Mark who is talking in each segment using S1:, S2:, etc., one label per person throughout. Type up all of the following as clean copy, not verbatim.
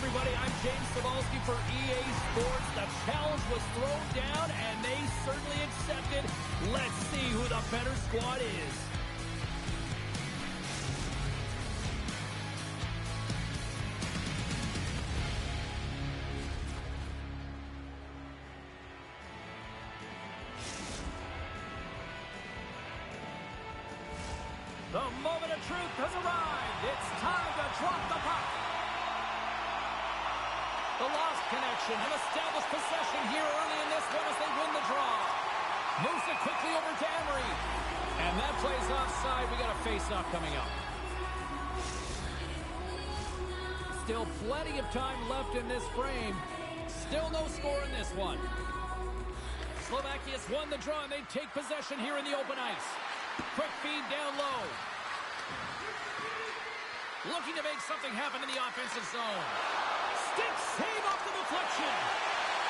S1: everybody. I'm James Cebulski for EA Sports. The challenge was thrown down, and they certainly accepted. Let's see who the better squad is. The moment of truth has arrived. It's time to drop the puck. The lost connection and established possession here early in this one as they win the draw. Moves it quickly over to Emery. And that play's offside. We got a face-off coming up. Still plenty of time left in this frame. Still no score in this one. Slovakia's won the draw, and they take possession here in the open ice. Quick feed down low. Looking to make something happen in the offensive zone. Stick save off the deflection.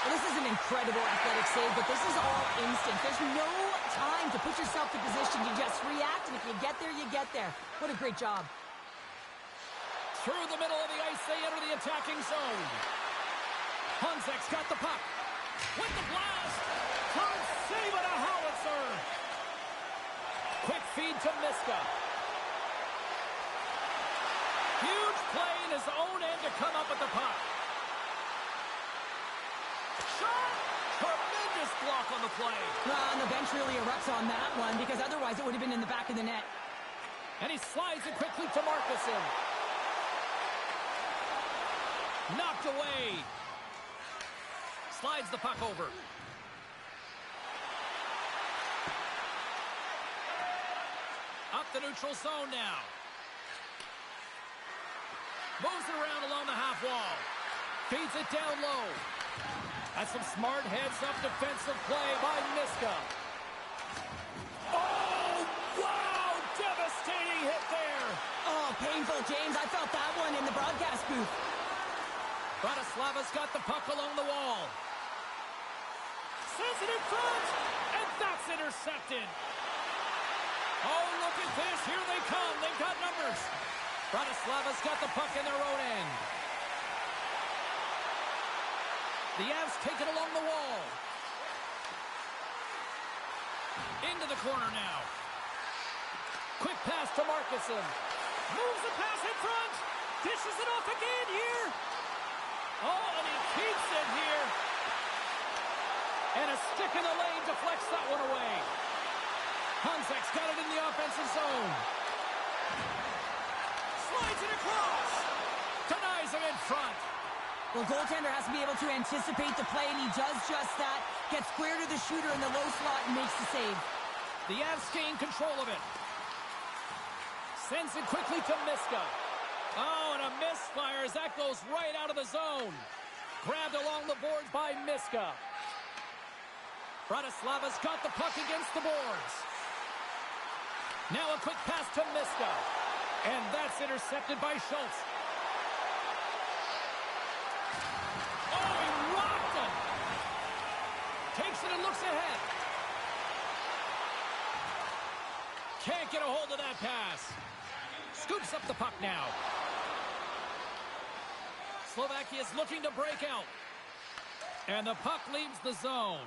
S2: Well, this is an incredible athletic save, but this is all instant. There's no time to put yourself in position. You just react, and if you get there, you get there. What a great job.
S1: Through the middle of the ice, they enter the attacking zone. Hunzek's got the puck. With the blast. Third save and a howitzer. Quick feed to Miska. Huge play in his own end to come up with the puck. Shot! Tremendous block on the play.
S2: And the bench really erupts on that one because otherwise it would have been in the back of the net.
S1: And he slides it quickly to Markusen. Knocked away. Slides the puck over. Up the neutral zone now. Moves it around along the half wall. Feeds it down low. That's some smart heads-up defensive play by Miska. Oh, wow! Devastating hit there.
S2: Oh, painful, James. I felt that one in the broadcast booth.
S1: Bratislava's got the puck along the wall. Sends it in front, and that's intercepted. Oh, look at this. Here they come. They've got numbers. Bratislava's got the puck in their own end. The Avs take it along the wall. Into the corner now. Quick pass to Markusen. Moves the pass in front. Dishes it off again here. Oh, and he keeps it here. And a stick in the lane deflects that one away. Hunzek's got it in the offensive zone. Slides it across. Denies him in front.
S2: Well, goaltender has to be able to anticipate the play, and he does just that. Gets square to the shooter in the low slot and makes the save.
S1: The Avs gain control of it. Sends it quickly to Miska. Oh, and a misfire as that goes right out of the zone. Grabbed along the boards by Miska. Bratislava's got the puck against the boards. Now a quick pass to Miska. And that's intercepted by Schultz. Oh, he rocked him. Takes it and looks ahead. Can't get a hold of that pass. Scoops up the puck now. Slovakia's looking to break out. And the puck leaves the zone.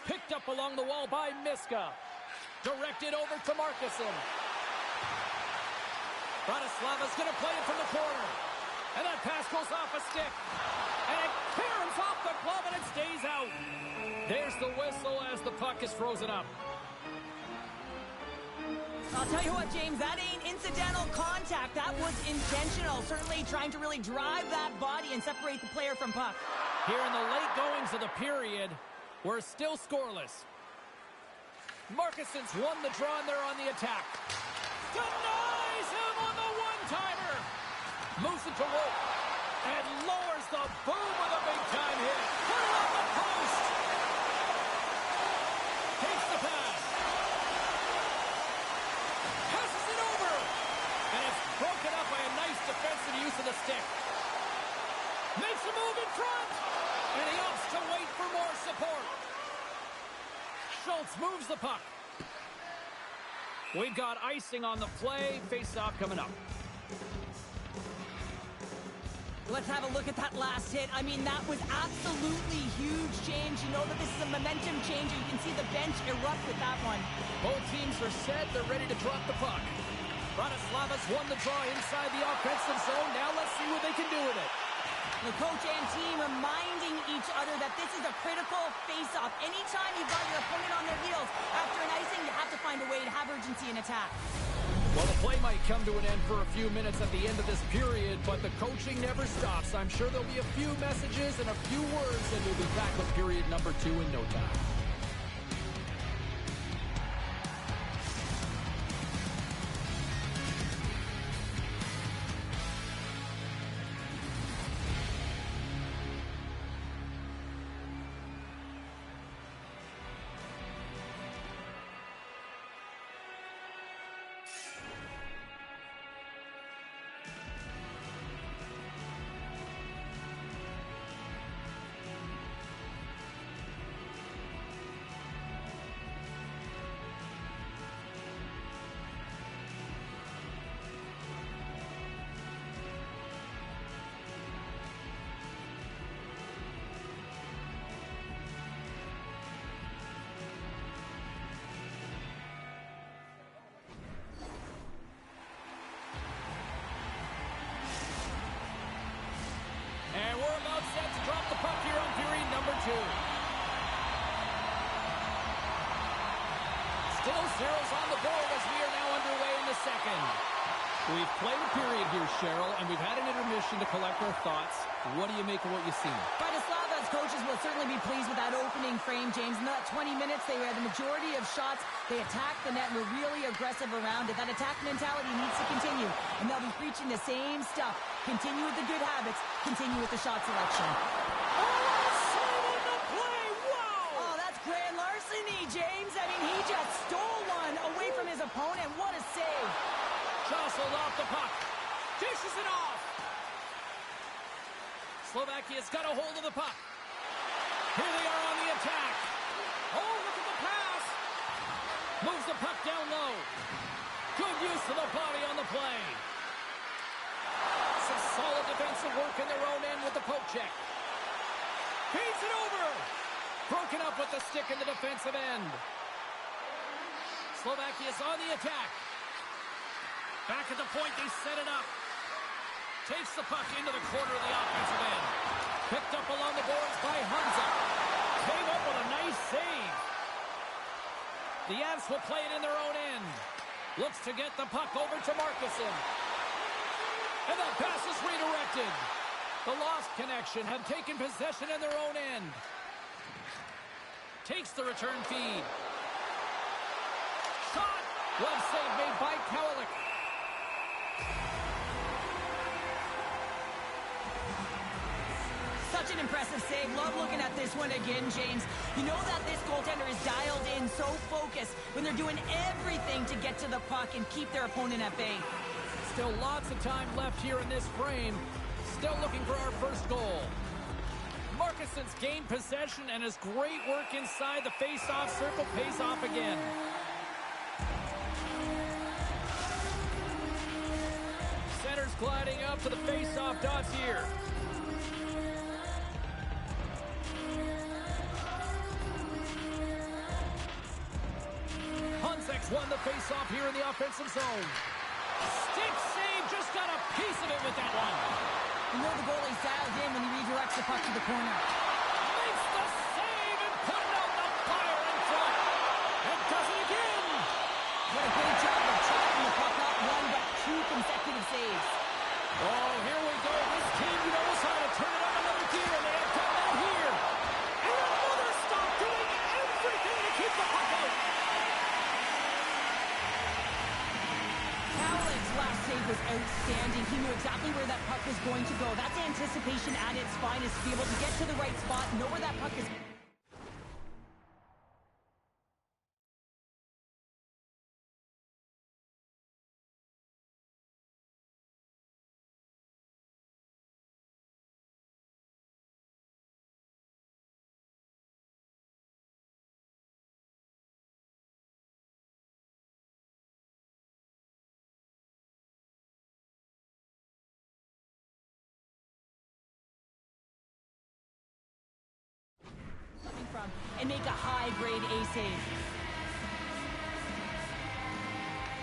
S1: Picked up along the wall by Miska. Directed over to Markusen. Bratislava's going to play it from the corner. And that pass goes off a stick. And it clears off the glove and it stays out. There's the whistle as the puck is frozen up.
S2: I'll tell you what, James, that ain't incidental contact. That was intentional. Certainly trying to really drive that body and separate the player from puck.
S1: Here in the late goings of the period, we're still scoreless. Markusen's won the draw and they're on the attack. Denies him on the one-timer. Moves it to Wolf. And lowers the boom with a big-time hit. Put it on the post. Takes the pass. Passes it over. And it's broken up by a nice defensive use of the stick. Makes a move in front. And he opts to wait for more support. Schultz moves the puck. We've got icing on the play. Face-off coming up.
S2: Let's have a look at that last hit. I mean, that was absolutely huge, James. You know that this is a momentum changer. You can see the bench erupt with that one.
S1: Both teams are set. They're ready to drop the puck. Bratislavas won the draw inside the offensive zone. Now let's see what they can do with it.
S2: The coach and team reminding each other that this is a critical face-off. Anytime you've got your opponent on their heels after an icing, you have to find a way to have urgency in attack.
S1: Well, the play might come to an end for a few minutes at the end of this period, but the coaching never stops. I'm sure there'll be a few messages and a few words, and we'll be back with period number 2 in no time. And we're about set to drop the puck here on period number 2. Still zeros on the board as we are now underway in the second. We've played a period here, Cheryl, and we've had an intermission to collect our thoughts. What do you make of what you've seen?
S2: Bratislava's coaches will certainly be pleased with that opening frame, James. In that 20 minutes, they had the majority of shots. They attacked the net and were really aggressive around it. That attack mentality needs to continue, and they'll be preaching the same stuff. Continue with the good habits. Continue with the shot selection.
S1: Oh, save on the play! Wow!
S2: Oh, that's grand larceny, James. I mean, he just stole one away from his opponent. What a save.
S1: Jostled off the puck. Dishes it off. Slovakia's got a hold of the puck. Here they are on the attack. Oh, look at the pass. Moves the puck down low. Good use of the body on the play. Some solid defensive work in their own end with the poke check. Feeds it over. Broken up with the stick in the defensive end. Slovakia's on the attack. Back at the point, they set it up. Takes the puck into the corner of the offensive end. Picked up along the boards by Hansa. Came up with a nice save. The Avs will play it in their own end. Looks to get the puck over to Markusen. And that pass is redirected. The lost connection have taken possession in their own end. Takes the return feed. Shot! Glove save made by Kowalik.
S2: Such an impressive save. Love looking at this one again, James. You know that this goaltender is dialed in, so focused when they're doing everything to get to the puck and keep their opponent at bay.
S1: Still lots of time left here in this frame. Still looking for our first goal. Markusen's gained possession, and his great work inside the face-off circle pays off again. Center's gliding up to the face-off dots here. Hunsek's won the face-off here in the offensive zone. Stick save, just got a piece of it with that one.
S2: You know the goalie's dialed in when he redirects the puck to the corner.
S1: Makes the save and putting out the fire in front. And does it again.
S2: What a great job of chopping the puck up, one but two consecutive saves.
S1: Oh, here we go. This team knows how to turn it up another gear, and they have done that here. And another stop, doing everything to keep the puck out.
S2: Cowalik's last save was outstanding. He knew exactly where that puck was going to go. That's anticipation at its finest, to be able to get to the right spot, know where that puck is and make a high-grade A save.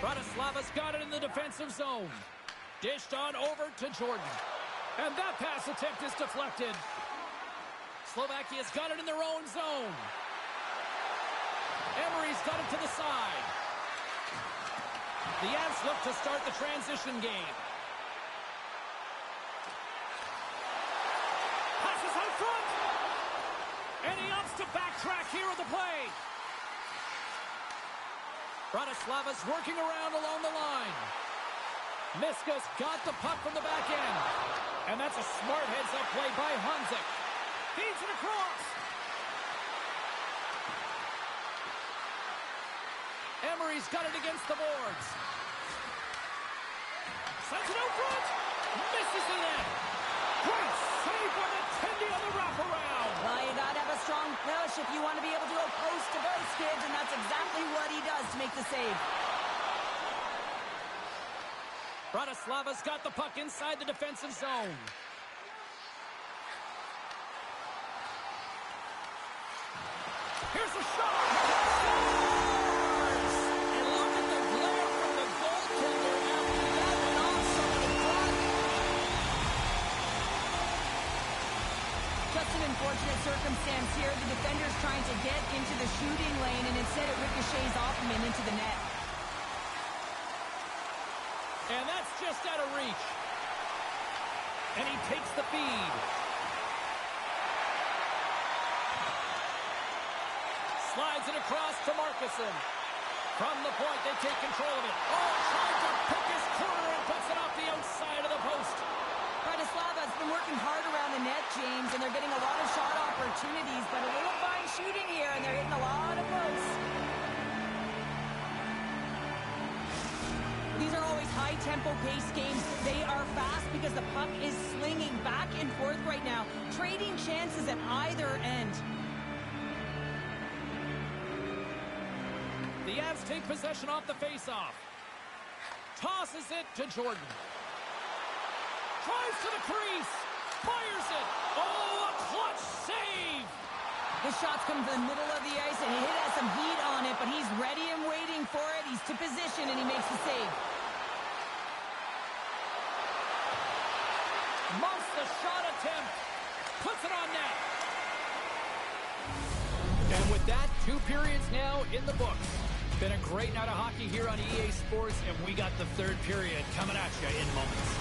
S1: Bratislava's got it in the defensive zone. Dished on over to Jordan. And that pass attempt is deflected. Slovakia's got it in their own zone. Emery's got it to the side. The Avs look to start the transition game. Passes out front. And he opts to backtrack here on the play. Bratislava's working around along the line. Miska's got the puck from the back end. And that's a smart heads-up play by Hanzik. Feeds it across. Emery's got it against the boards. Sends it out front. Misses the net. Great save by Attendee on the wraparound.
S2: Well, you got to have a strong push if you want to be able to go post to both kids, and that's exactly what he does to make the save.
S1: Bratislava's got the puck inside the defensive zone. Here's a shot. Scores! And look at the glare from the goaltender after that went off someone in front.
S2: Just an unfortunate circumstance here. The defender's trying to get into the shooting lane, and instead it ricochets off him and into the net.
S1: And that's just out of reach. And he takes the feed. Slides it across to Markison. From the point, they take control of it. Oh, trying to pick his corner and puts it off the outside of the post.
S2: Bratislava's been working hard around the net, James, and they're getting a lot of shot opportunities, but a little fine shooting here, and they're hitting a lot of posts. These are always high-tempo pace games. They are fast because the puck is slinging back and forth right now, trading chances at either end.
S1: The Avs take possession off the faceoff. Tosses it to Jordan. Drives to the crease. Fires it. Oh, a clutch save.
S2: The shot's coming from the middle of the ice, and he has some heat on it, but he's ready and waiting for it. He's to position, and he makes the save.
S1: Months the shot attempt. Puts it on net. And with that, 2 periods now in the books. Been a great night of hockey here on EA Sports, and we got the 3rd period coming at you in moments.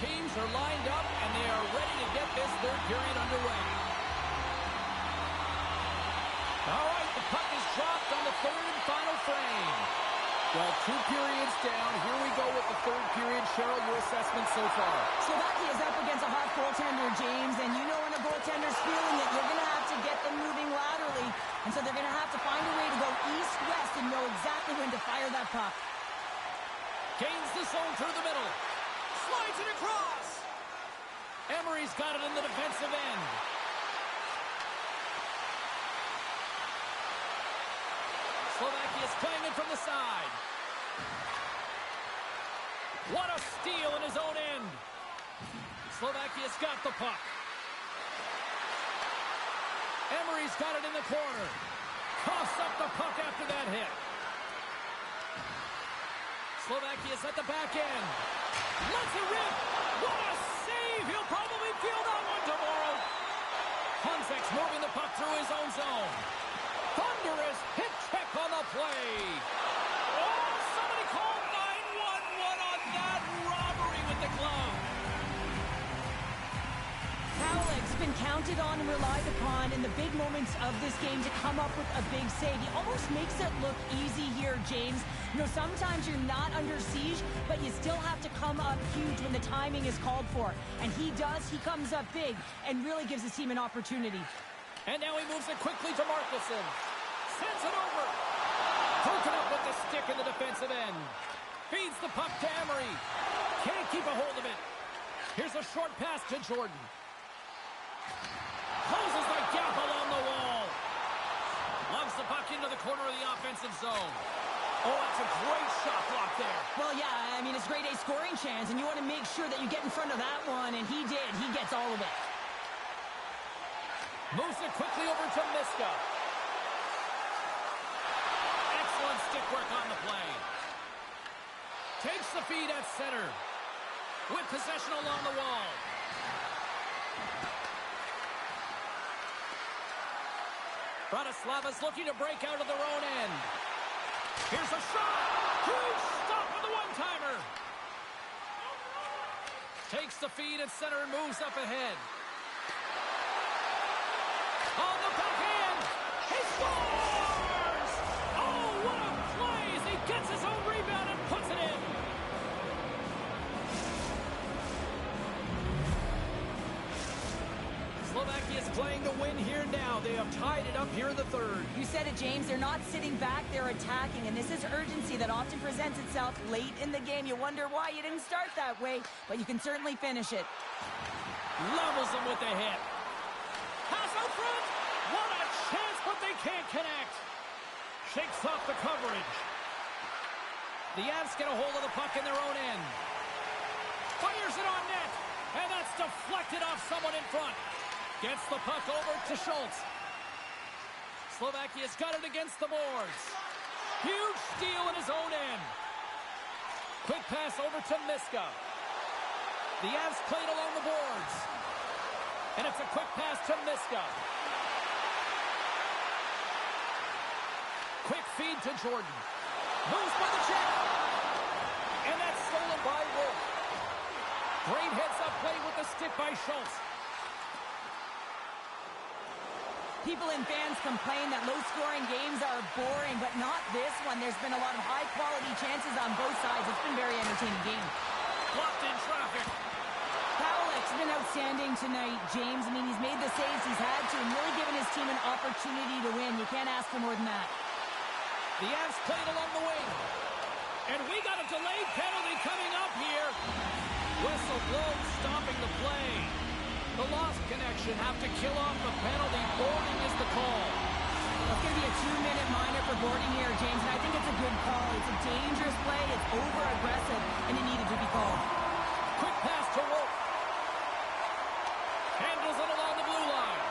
S1: Teams are lined up, and they are ready to get this 3rd period underway. All right, the puck is dropped on the 3rd and final frame. Well, 2 periods down. Here we go with the 3rd period. Cheryl, your assessment so far?
S2: Slovakia is up against a hot goaltender, James, and you know when a goaltender's feeling it, you're going to have to get them moving laterally, and so they're going to have to find a way to go east-west and know exactly when to fire that puck.
S1: Gains the zone through the middle. Slides it across. Emery's got it in the defensive end. Slovakia's playing it from the side. What a steal in his own end. Slovakia's got the puck. Emery's got it in the corner. Coughs up the puck after that hit. Slovakia's at the back end. Lets it rip. What a save. He'll probably feel that one tomorrow. Honzek's moving the puck through his own zone. Thunderous hit check on the play. Oh, somebody called 911 on that robbery with the glove.
S2: Howlett's been counted on and relied upon in the big moments of this game to come up with a big save. He almost makes it look easy here, James. You know, sometimes you're not under siege, but you still have to come up huge when the timing is called for. And he does. He comes up big and really gives his team an opportunity.
S1: And now he moves it quickly to Markison. Sends it over. Broken up with the stick in the defensive end. Feeds the puck to Emery. Can't keep a hold of it. Here's a short pass to Jordan. Closes the gap along the wall. Loves the puck into the corner of the offensive zone. Oh, that's a great shot block there.
S2: Well, yeah, I mean, it's grade A scoring chance, and you want to make sure that you get in front of that one, and he did. He gets all of it.
S1: Moves it quickly over to Miska. Excellent stick work on the play. Takes the feed at center. With possession along the wall. Bratislava's looking to break out of their own end. Here's a shot. Huge stop with the one-timer. Takes the feed at center and moves up ahead. On the backhand. He scores! Oh, what a play as he gets his own rebound and puts it in. Slovakia's playing to win here now. They have tied it up here in the third.
S2: You said it, James. They're not sitting back. They're attacking. And this is urgency that often presents itself late in the game. You wonder why you didn't start that way, but you can certainly finish it.
S1: Levels them with the hit. Pass out front. What a chance, but they can't connect. Shakes off the coverage. The Avs get a hold of the puck in their own end. Fires it on net. And that's deflected off someone in front. Gets the puck over to Schultz. Slovakia's got it against the boards. Huge steal in his own end. Quick pass over to Miska. The Avs played along the boards. And it's a quick pass to Miska. Quick feed to Jordan. Moves for the check. And that's stolen by Wolf. Great heads-up play with the stick by Schultz.
S2: People and fans complain that low-scoring games are boring, but not this one. There's been a lot of high-quality chances on both sides. It's been a very entertaining game.
S1: Blocked in traffic.
S2: Howlett's been outstanding tonight, James. I mean, he's made the saves he's had to and really given his team an opportunity to win. You can't ask for more than that.
S1: The Avs played along the wing. And we got a delayed penalty coming up here. Whistle blown, stopping the play. The lost connection have to kill off the penalty. Boarding is the call.
S2: It's going to be a 2-minute minor for boarding here, James, and I think it's a good call. It's a dangerous play. It's over-aggressive, and it needed to be called.
S1: Quick pass to Wolf. Handles it along the blue line.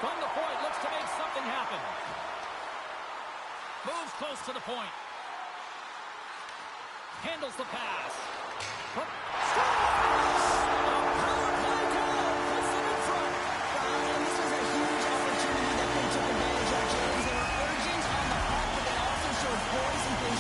S1: From the point, looks to make something happen. Moves close to the point. Handles the pass. Scores!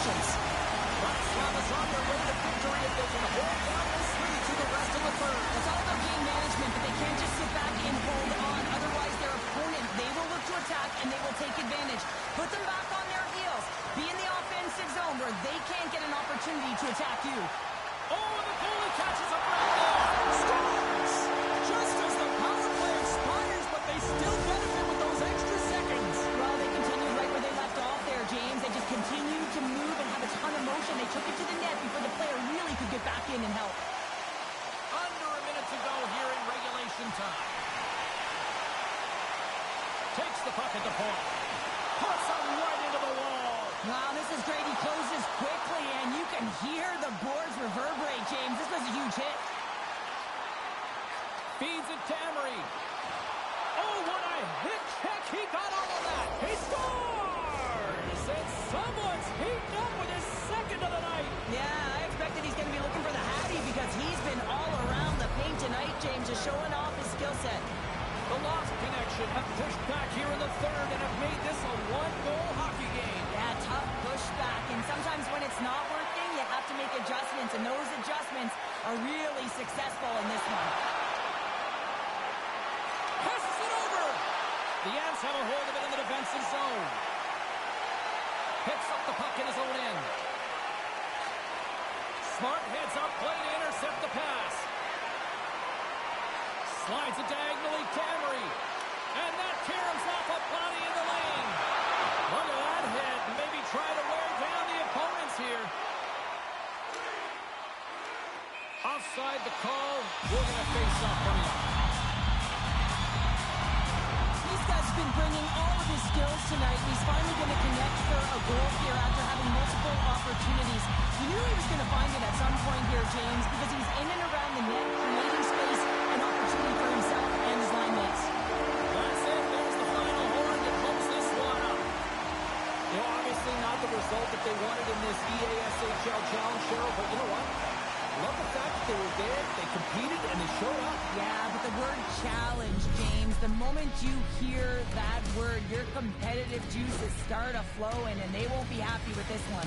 S1: Bratislava's on their way to victory if they can hold down this lead to the rest of the third.
S2: It's all about game management, but they can't just sit back and hold on. Otherwise, their opponent, they will look to attack, and they will take advantage. Put them back on their heels. Be in the offensive zone where they can't get an opportunity to attack you.
S1: Oh, and the goalie catches a break there. Scores! Just as the power play expires, but they still benefit with those extra seconds.
S2: Well, they continued right where they left off there, James. They just continued to move and have a ton of motion. They took it to the net before the player really could get back in and help.
S1: Under a minute to go here in regulation time. Takes the puck at the point. Puts it right into the wall.
S2: Wow, this is great. He closes quickly, and you can hear the boards reverberate, James. This was a huge hit.
S1: Feeds it to Emery. Oh, what a hit check. He got all of that. He scores! And someone's heating up with his second of the night.
S2: Yeah, I expected he's going to be looking for the Hattie because he's been all around the paint tonight, James, just showing off his skill set.
S1: The lost connection have to
S2: sometimes when it's not working, you have to make adjustments, and those adjustments are really successful in this one.
S1: Passes it over. The Avs have a hold of it in the defensive zone. Picks up the puck in his own end. Smart heads up play to intercept the pass. Slides it diagonally to Emery. And that caroms off a body in the lane. Look at that hit. Maybe try to wear down the opponents here. Offside the call. We're going to face off coming up.
S2: These guys have been bringing all of his skills tonight, and he's finally going to connect for a goal here after having multiple opportunities. You knew he was going to find it at some point here, James, because he's in and around the net, creating space and opportunity for himself and his line mates.
S1: That's it. There's the final horn that pumps this one up. You know, obviously not the result that they wanted in this EASHL challenge, Cheryl, but you know what? Love the fact that they were there, they competed, and they showed up.
S2: Yeah, but the word challenge, James, the moment you hear that word, your competitive juices start a-flowing, and they won't be happy with this one.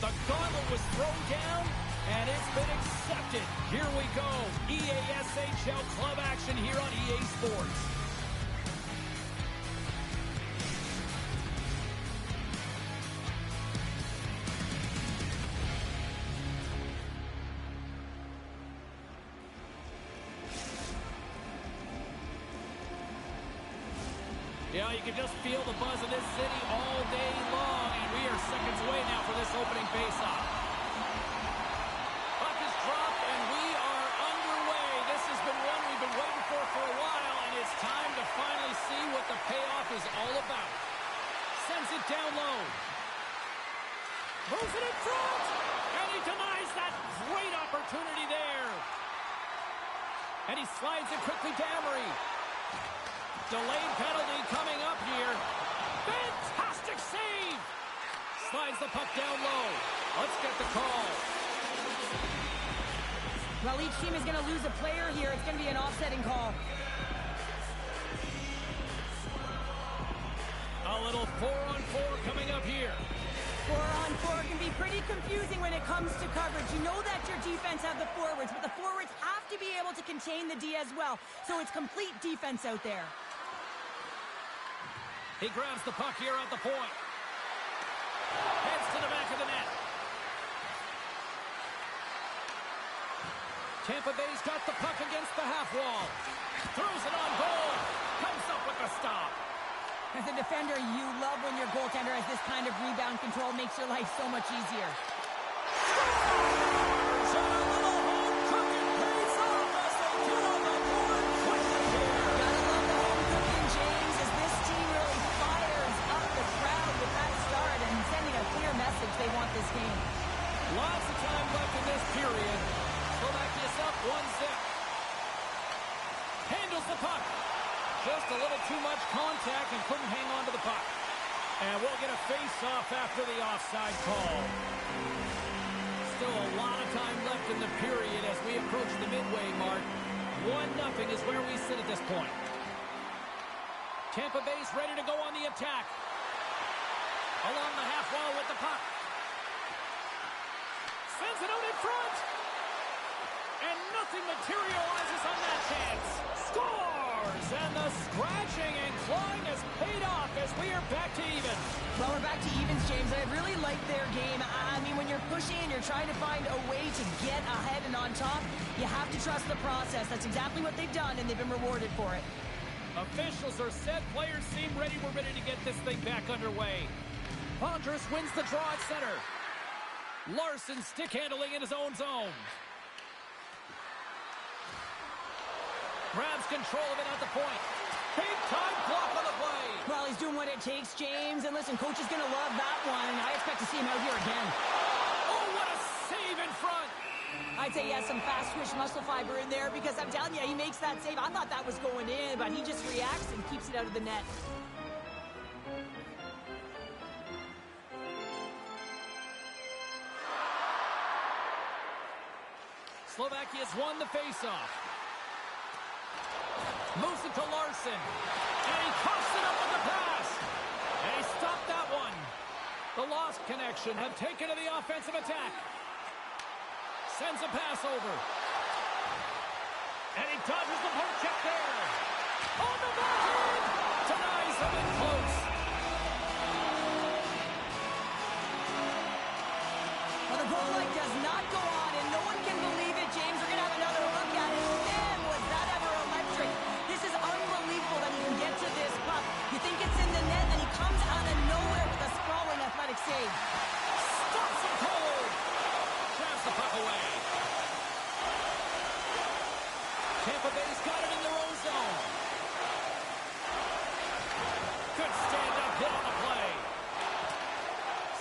S1: The gauntlet was thrown down, and it's been accepted. Here we go. EASHL club action here on EA Sports. Yeah, you can just feel the buzz of this city all day long, and we are seconds away now for this opening faceoff. Puck is dropped, and we are underway. This has been one we've been waiting for a while, and it's time to finally see what the payoff is all about. Sends it down low. Moves it in front, and he denies that great opportunity there. And he slides it quickly to Emery. Delayed penalty coming up here. Fantastic save! Slides the puck down low. Let's get the call.
S2: Well, each team is going to lose a player here. It's going to be an offsetting call.
S1: A little 4-on-4 coming up here.
S2: 4-on-4 can be pretty confusing when it comes to coverage. You know that your defense have the forwards, but the forwards have to be able to contain the D as well. So it's complete defense out there.
S1: He grabs the puck here at the point. Heads to the back of the net. Tampa Bay's got the puck against the half wall. Throws it on goal. Comes up with a stop.
S2: As a defender, you love when your goaltender has this kind of rebound control. Makes your life so much easier. They want this game.
S1: Lots of time left in this period. Slovakia's up 1-0. Handles the puck. Just a little too much contact and couldn't hang on to the puck. And we'll get a face-off after the offside call. Still a lot of time left in the period as we approach the midway mark. 1-0 is where we sit at this point. Tampa Bay's ready to go on the attack. Along the half wall with the puck. Sends it out in front. And nothing materializes on that chance. Scores! And the scratching and clawing has paid off as we are back to even.
S2: Well, we're back to evens, James. I really like their game. I mean, when you're pushing and you're trying to find a way to get ahead and on top, you have to trust the process. That's exactly what they've done, and they've been rewarded for it.
S1: Officials are set. Players seem ready. We're ready to get this thing back underway. Andres wins the draw at center. Larson stick handling in his own zone. Grabs control of it at the point. Big time block on the play.
S2: Well, he's doing what it takes, James. And listen, coach is going to love that one. I expect to see him out here again.
S1: Oh, what a save in front.
S2: I'd say he has some fast twitch muscle fiber in there because I'm telling you, he makes that save. I thought that was going in, but he just reacts and keeps it out of the net.
S1: Slovakia's won the faceoff. Moves it to Larson. And he coughs it up with the pass. And he stopped that one. The lost connection have taken to the offensive attack. Sends a pass over. And he dodges the poke check there. On the backhand. Denies him in close.
S2: Well, the goal light does not go on, and no one can believe it, James. We're going to have another look at it. Man, was that ever electric. This is unbelievable that he can get to this puck. You think it's in the net, and he comes out of nowhere with a sprawling athletic save.
S1: Stops him cold. Grabs the puck away. Tampa Bay's got it in their own zone. Good stand-up hit on the play.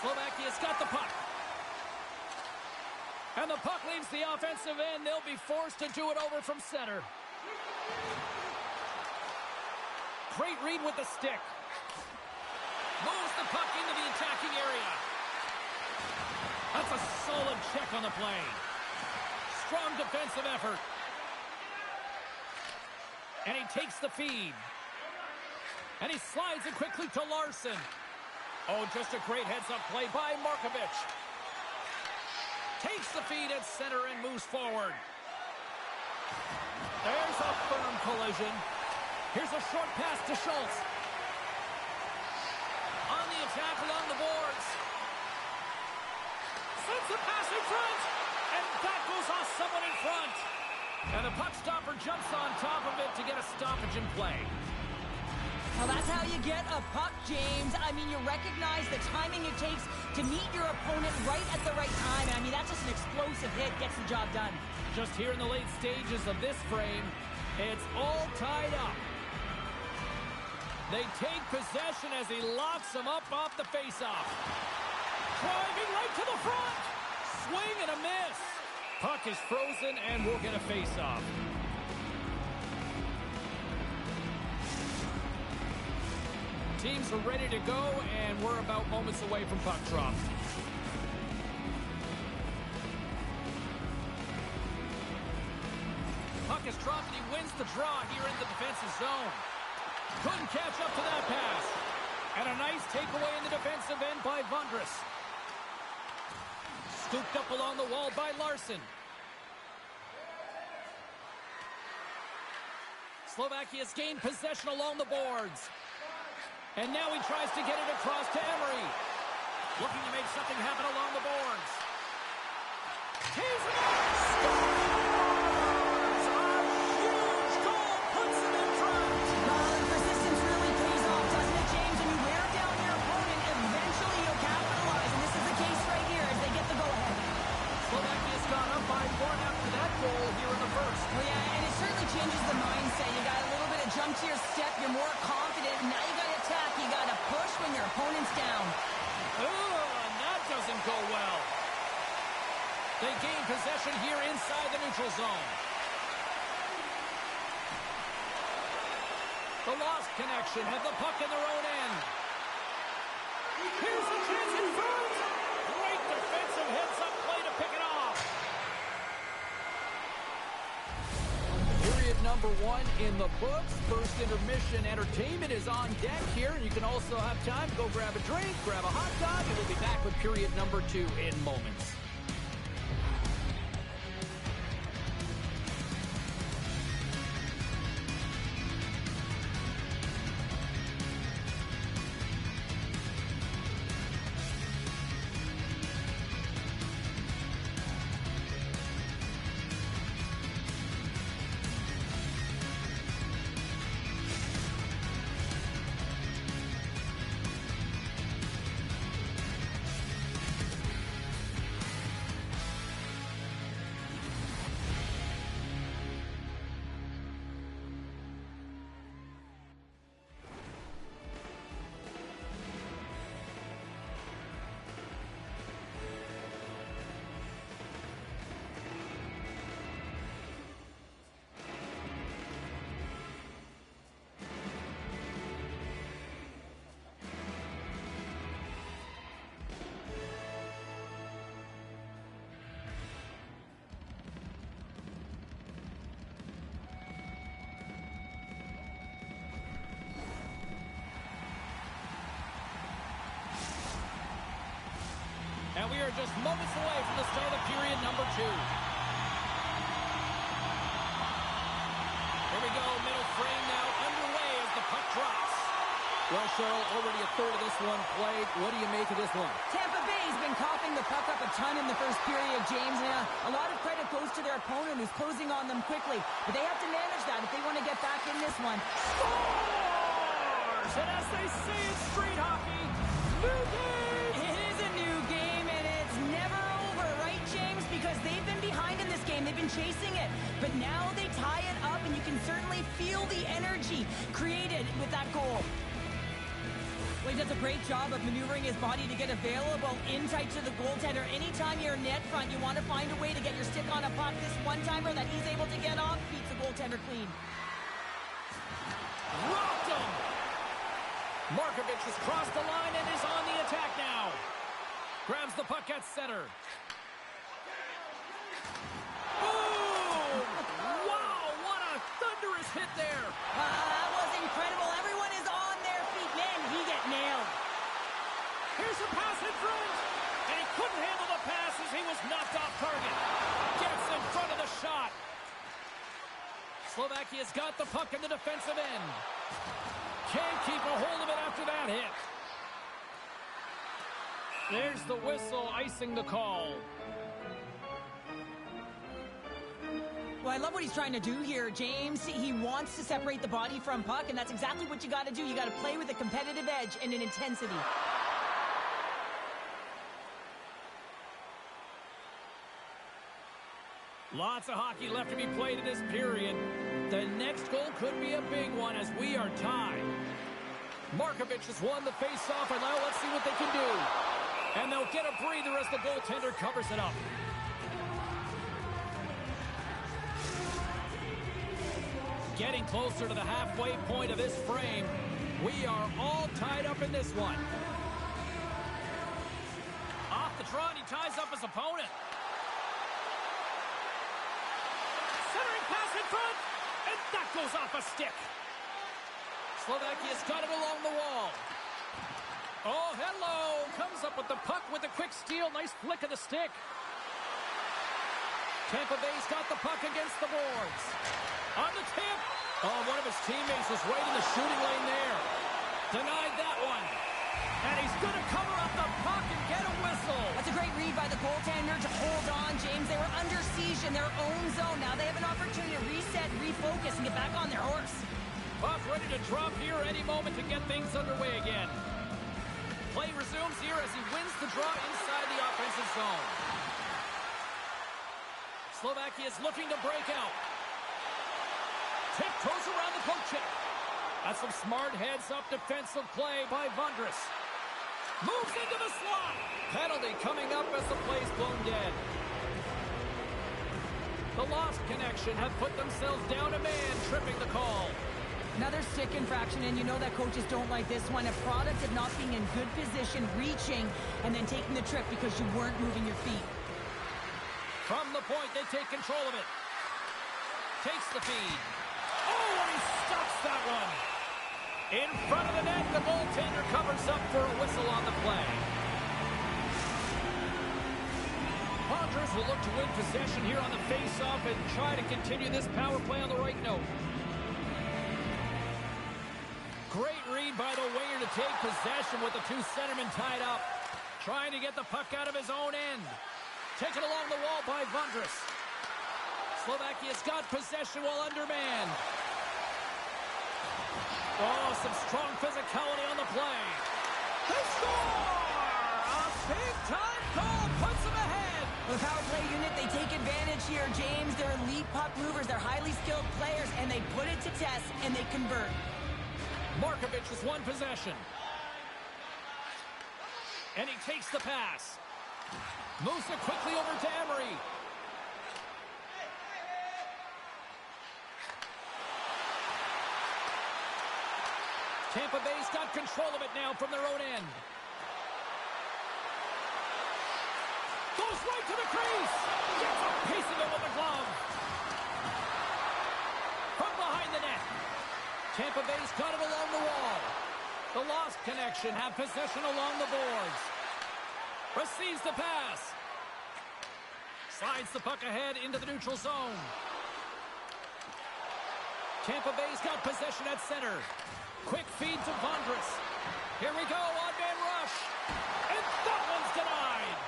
S1: Slovakia's got the puck. And the puck leaves the offensive end. They'll be forced to do it over from center. Great read with the stick. Moves the puck into the attacking area. That's a solid check on the play. Strong defensive effort. And he takes the feed. And he slides it quickly to Larson. Oh, just a great heads-up play by Markovic. Takes the feed at center and moves forward. There's a firm collision. Here's a short pass to Schultz. On the attack along the boards. Sends the pass in front. And that goes off someone in front. And the puck stopper jumps on top of it to get a stoppage in play.
S2: Well, that's how you get a puck, James. I mean, you recognize the timing it takes to meet your opponent right at the right time. I mean, that's just an explosive hit, gets the job done.
S1: Just here in the late stages of this frame, it's all tied up. They take possession as he locks him up off the faceoff. Driving right to the front. Swing and a miss. Puck is frozen and we'll get a faceoff. Teams are ready to go, and we're about moments away from puck drop. Puck is dropped, and he wins the draw here in the defensive zone. Couldn't catch up to that pass. And a nice takeaway in the defensive end by Vondras. Scooped up along the wall by Larson. Slovakia's gained possession along the boards. And now he tries to get it across to Emery. Looking to make something happen along the boards. He's it up! Scores! A huge goal puts him in front.
S2: Well, and persistence really pays off, doesn't it, James? When you wear down your opponent, eventually you'll capitalize. And this is the case right here as they get the go-ahead.
S1: Slovakia's gone up by one after that goal here in the first.
S2: Oh, yeah, and it certainly changes the mindset. You got a little bit of jump to your step. You're more confident. And now you got to attack. You got to push when your opponent's down.
S1: Oh, and that doesn't go well. They gain possession here inside the neutral zone. The lost connection had the puck in their own end. Here's the chance in front. Great defensive heads-up play to pick it off. Period number 1 in the books. First intermission entertainment is on deck here. You can also have time to go grab a drink, grab a hot dog, and we'll be back with period number 2 in moments. And we are just moments away from the start of period number 2. Here we go, middle frame now underway as the puck drops. Well, Cheryl, already a third of this one played. What do you make of this one?
S2: Tampa Bay's been coughing the puck up a ton in the first period, James. And a lot of credit goes to their opponent who's closing on them quickly. But they have to manage that if they want to get back in this one.
S1: Scores! And as they say in street hockey, new game!
S2: It is a new game, and it's never over, right, James? Because they've been behind in this game. They've been chasing it. But now they tie it up, and you can certainly feel the energy created with that goal. Well, he does a great job of maneuvering his body to get available in tight to the goaltender. Anytime you're net front, you want to find a way to get your stick on a puck. This one-timer that he's able to get off beats the goaltender clean.
S1: Rocked him! Markovic has crossed the line and is on the attack now. Grabs the puck at center. Boom! Wow, what a thunderous hit there.
S2: That was incredible. Everyone is on their feet. Man, he get nailed.
S1: Here's a pass in front. And he Couldn't handle the pass as he was knocked off target. Gets in front of the shot. Slovakia's got the puck in the defensive end. Can't keep a hold of it after that hit. There's the whistle, icing the call.
S2: Well, I love what he's trying to do here, James. He wants to separate the body from puck, and that's exactly what you got to do. You got to play with a competitive edge and an intensity.
S1: Lots of hockey left to be played in this period. The next goal could be a big one as we are tied. Markovic has won the face-off, and now let's see what they can do. And they'll get a breather as the goaltender covers it up. Getting closer to the halfway point of this frame. We are all tied up in this one. Off the draw, and he ties up his opponent. Centering pass in front, and that goes off a stick. Slovakia's got it along the wall. Oh, hello. Comes up with the puck with a quick steal. Nice flick of the stick. Tampa Bay's got the puck against the boards. On the tip. Oh, one of his teammates was right in the shooting lane there. Denied that one. And he's going to cover up the puck and get a whistle.
S2: That's a great read by the goaltender to hold on, James. They were under siege in their own zone. Now they have an opportunity to reset, refocus, and get back on their horse.
S1: Puck ready to drop here any moment to get things underway again. Play resumes here as he wins the draw inside the offensive zone. Slovakia is looking to break out. Tiptoes around the poke check. That's some smart heads-up defensive play by Vondras. Moves into the slot. Penalty coming up as the play's blown dead. The lost connection have put themselves down a man, tripping the call.
S2: Another stick infraction, and you know that coaches don't like this one. A product of not being in good position, reaching, and then taking the trip because you weren't moving your feet.
S1: From the point, they take control of it. Takes the feed. Oh, and he stops that one. In front of the net, the goaltender covers up for a whistle on the play. Rogers will look to win possession here on the face-off and try to continue this power play on the right note. Great read by the winger to take possession with the two centermen tied up. Trying to get the puck out of his own end. Taken along the wall by Vondras. Slovakia's got possession while undermanned. Oh, some strong physicality on the play. They score! A big-time goal puts them ahead.
S2: The power play unit, they take advantage here, James. They're elite puck movers. They're highly skilled players, and they put it to test, and they convert.
S1: Markovic has won possession. And he takes the pass. Moves it quickly over to Emery. Tampa Bay's got control of it now from their own end. Goes right to the crease. Gets a piece of it with the glove. From behind the net. Tampa Bay's got it along the wall. The lost connection have possession along the boards. Receives the pass. Slides the puck ahead into the neutral zone. Tampa Bay's got possession at center. Quick feed to Vondras. Here we go, on-man rush. And that one's denied.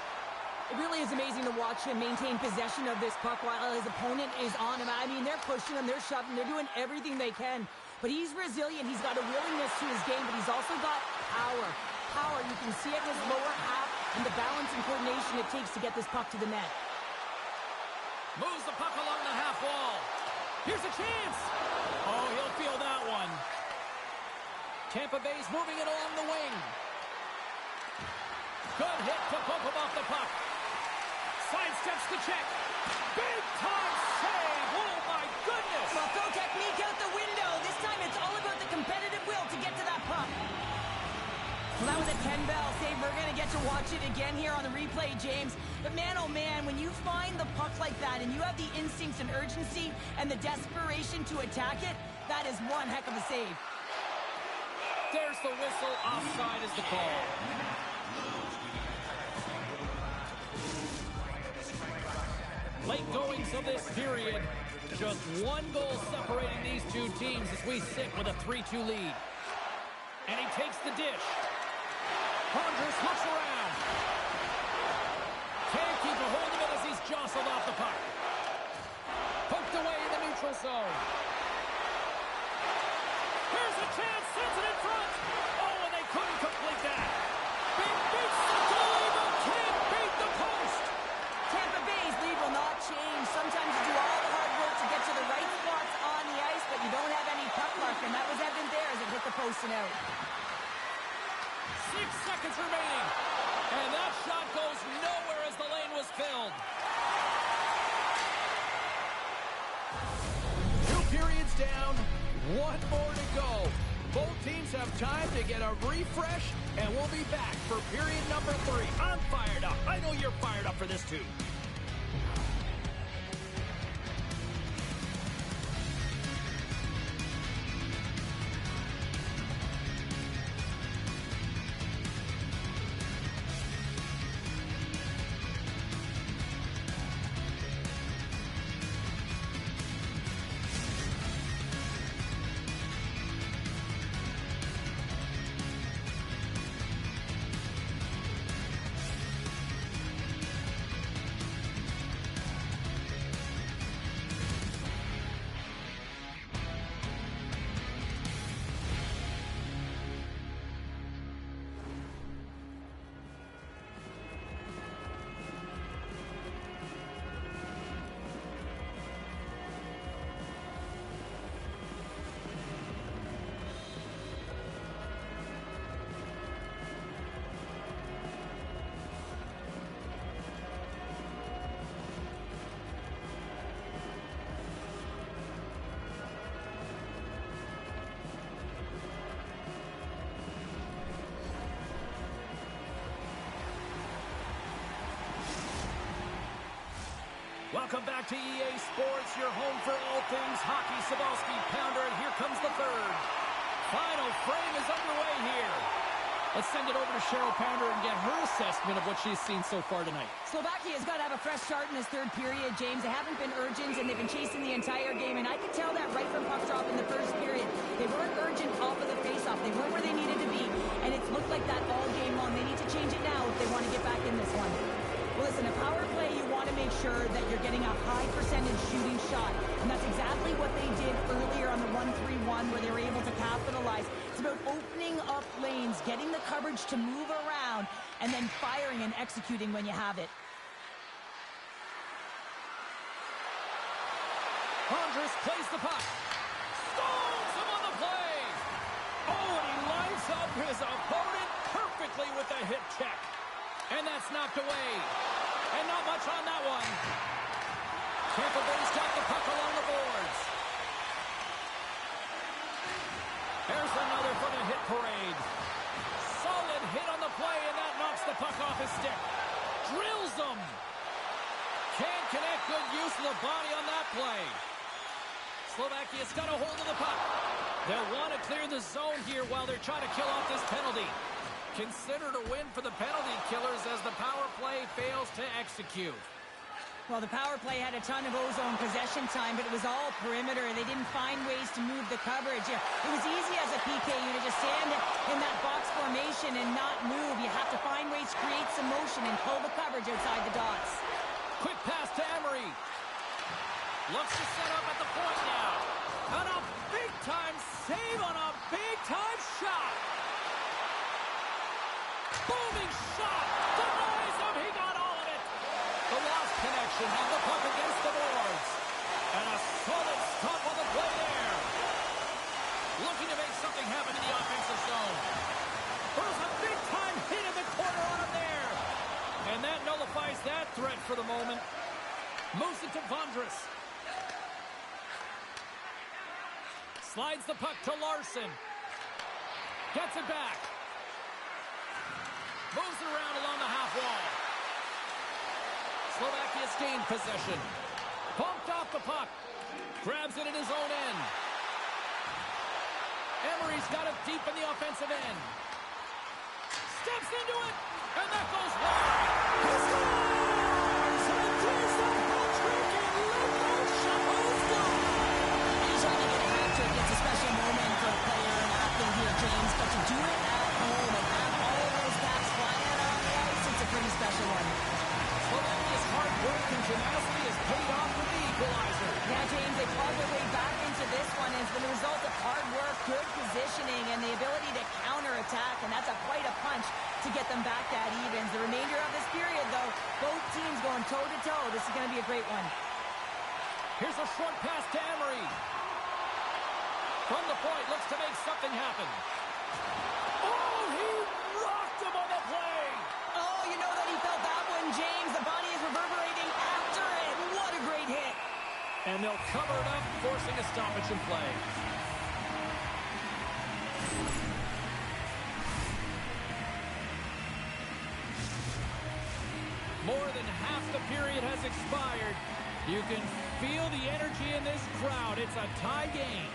S2: It really is amazing to watch him maintain possession of this puck while his opponent is on him. I mean, they're pushing him, they're shoving, they're doing everything they can. But he's resilient. He's got a willingness to his game, but he's also got power. Power, you can see it in his lower half and the balance and coordination it takes to get this puck to the net.
S1: Moves the puck along the half wall. Here's a chance. Oh, he'll feel that one. Tampa Bay's moving it along the wing. Good hit to bump him off the puck. Sidesteps the check. Big time save. Oh, my goodness.
S2: Well, throw technique out the window. This time it's all about the competitive will to get to that puck. Well, that was a 10-bell save. We're going to get to watch it again here on the replay, James. But man, oh man, when you find the puck like that and you have the instincts and urgency and the desperation to attack it, that is one heck of a save.
S1: There's the whistle. Offside is the call. Late goings of this period. Just one goal separating these two teams as we sit with a 3-2 lead. And he takes the dish. Honduras looks around. Can't keep a hold of it as he's jostled off the puck. Poked away in the neutral zone. Here's a chance, sends it in front. Oh, and they couldn't complete that. Big beats the goalie, but can't beat the post.
S2: Tampa Bay's lead will not change. Sometimes you do all the hard work to get to the right spots on the ice, but you don't have any puck luck, and that was evident there as it hit the post and out.
S1: 6 seconds remaining. And that shot goes nowhere as the lane was filled.
S3: 2 periods down, 1 more to go. Both teams have time to get a refresh, and we'll be back for period number 3. I'm fired up. I know you're fired up for this too.
S1: Welcome back to EA Sports, your home for all things hockey. Sabalski, Pounder, and here comes the third. Final frame is underway here. Let's send it over to Cheryl Pounder and get her assessment of what she's seen so far tonight.
S2: Slovakia's got to have a fresh start in this third period, James. They haven't been urgent, and they've been chasing the entire game, and I could tell that right from puck drop in the first period. They weren't urgent off of the faceoff. They weren't where they needed to be, and it's looked like that all game long. They need to change it now if they want to get back in this one. Well, listen, a power play, you want to make sure that you're getting a high percentage shooting shot. And that's exactly what they did earlier on the 1-3-1 where they were able to capitalize. It's about opening up lanes, getting the coverage to move around, and then firing and executing when you have it.
S1: Honduras plays the puck. Stones him on the play. Oh, and he lines up his opponent perfectly with the hip check. And that's knocked away. And not much on that one. Tampa Bay's got the puck along the boards. There's another for the hit parade. Solid hit on the play, and that knocks the puck off his stick. Drills him. Can't connect. Good use of the body on that play. Slovakia's got a hold of the puck. They'll want to clear the zone here while they're trying to kill off this penalty. Considered a win for the penalty killers as the power play fails to execute.
S2: Well, the power play had a ton of ozone possession time, but it was all perimeter. They didn't find ways to move the coverage. It was easy as a PK unit to stand in that box formation and not move. You have to find ways to create some motion and pull the coverage outside the dots.
S1: Quick pass to Emery. Looks to set up at the point now. And a big-time save on a big-time shot. Booming shot. Denies him. He got all of it. The lost connection had the puck against the boards. And a solid stop on the play there. Looking to make something happen in the offensive zone. There's a big-time hit in the corner on him there. And that nullifies that threat for the moment. Moves it to Vondras. Slides the puck to Larson. Gets it back. Moves it around along the half wall. Slovakia's gained possession. Bumped off the puck. Grabs it in his own end. Emery's got it deep in the offensive end. Steps into it. And that goes wide. He scores! And it is the hat-trick!
S3: tenacity has paid off with the equalizer.
S2: Yeah, James, they clawed their way back into this one. It's been the result of hard work, good positioning, and the ability to counterattack, and that's quite a punch to get them back to evens. The remainder of this period, though, both teams going toe-to-toe. This is going to be a great one.
S1: Here's a short pass to Emery. From the point, looks to make something happen. Oh, he rocked him on the play.
S2: Oh, you know that he felt that one, James. The body is reverberating after it. What a great hit.
S1: And they'll cover it up, forcing a stoppage in play. More than half the period has expired. You can feel the energy in this crowd. It's a tie game.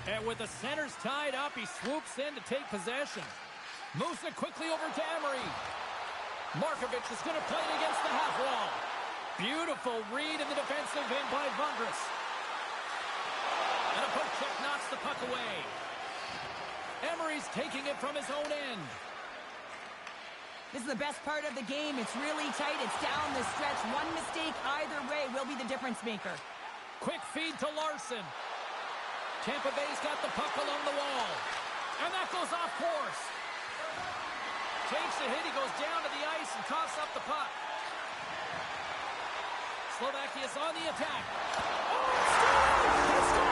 S1: And with the centers tied up, he swoops in to take possession. Moves it quickly over to Emery. Markovic is going to play it against the half wall. Beautiful read in the defensive end by Vondras. And a poke check knocks the puck away. Emery's taking it from his own end.
S2: This is the best part of the game. It's really tight. It's down the stretch. One mistake either way will be the difference maker.
S1: Quick feed to Larson. Tampa Bay's got the puck along the wall. And that goes off course. Takes a hit. He goes down to the ice and coughs up the puck. Slovakia's on the attack. Oh, it's still! It's still!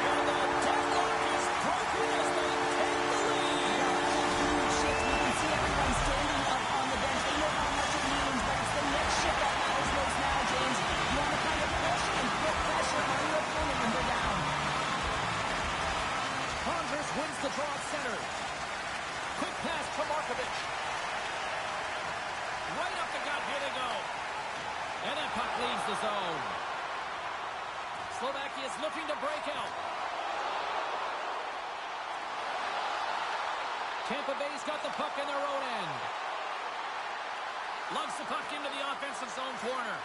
S1: And the deadlock is broken as they take the lead.
S2: You can see everyone standing up on the bench. They know how much it means, but it's the next shift that matters most now, James. You want to kind of push and put pressure on your opponent when they're down.
S1: Vondras wins the draw at center. Quick pass to Markovic. Right up the gut. Here they go. And that puck leaves the zone. Slovakia is looking to break out. Tampa Bay's got the puck in their own end. Lugs the puck into the offensive zone corner.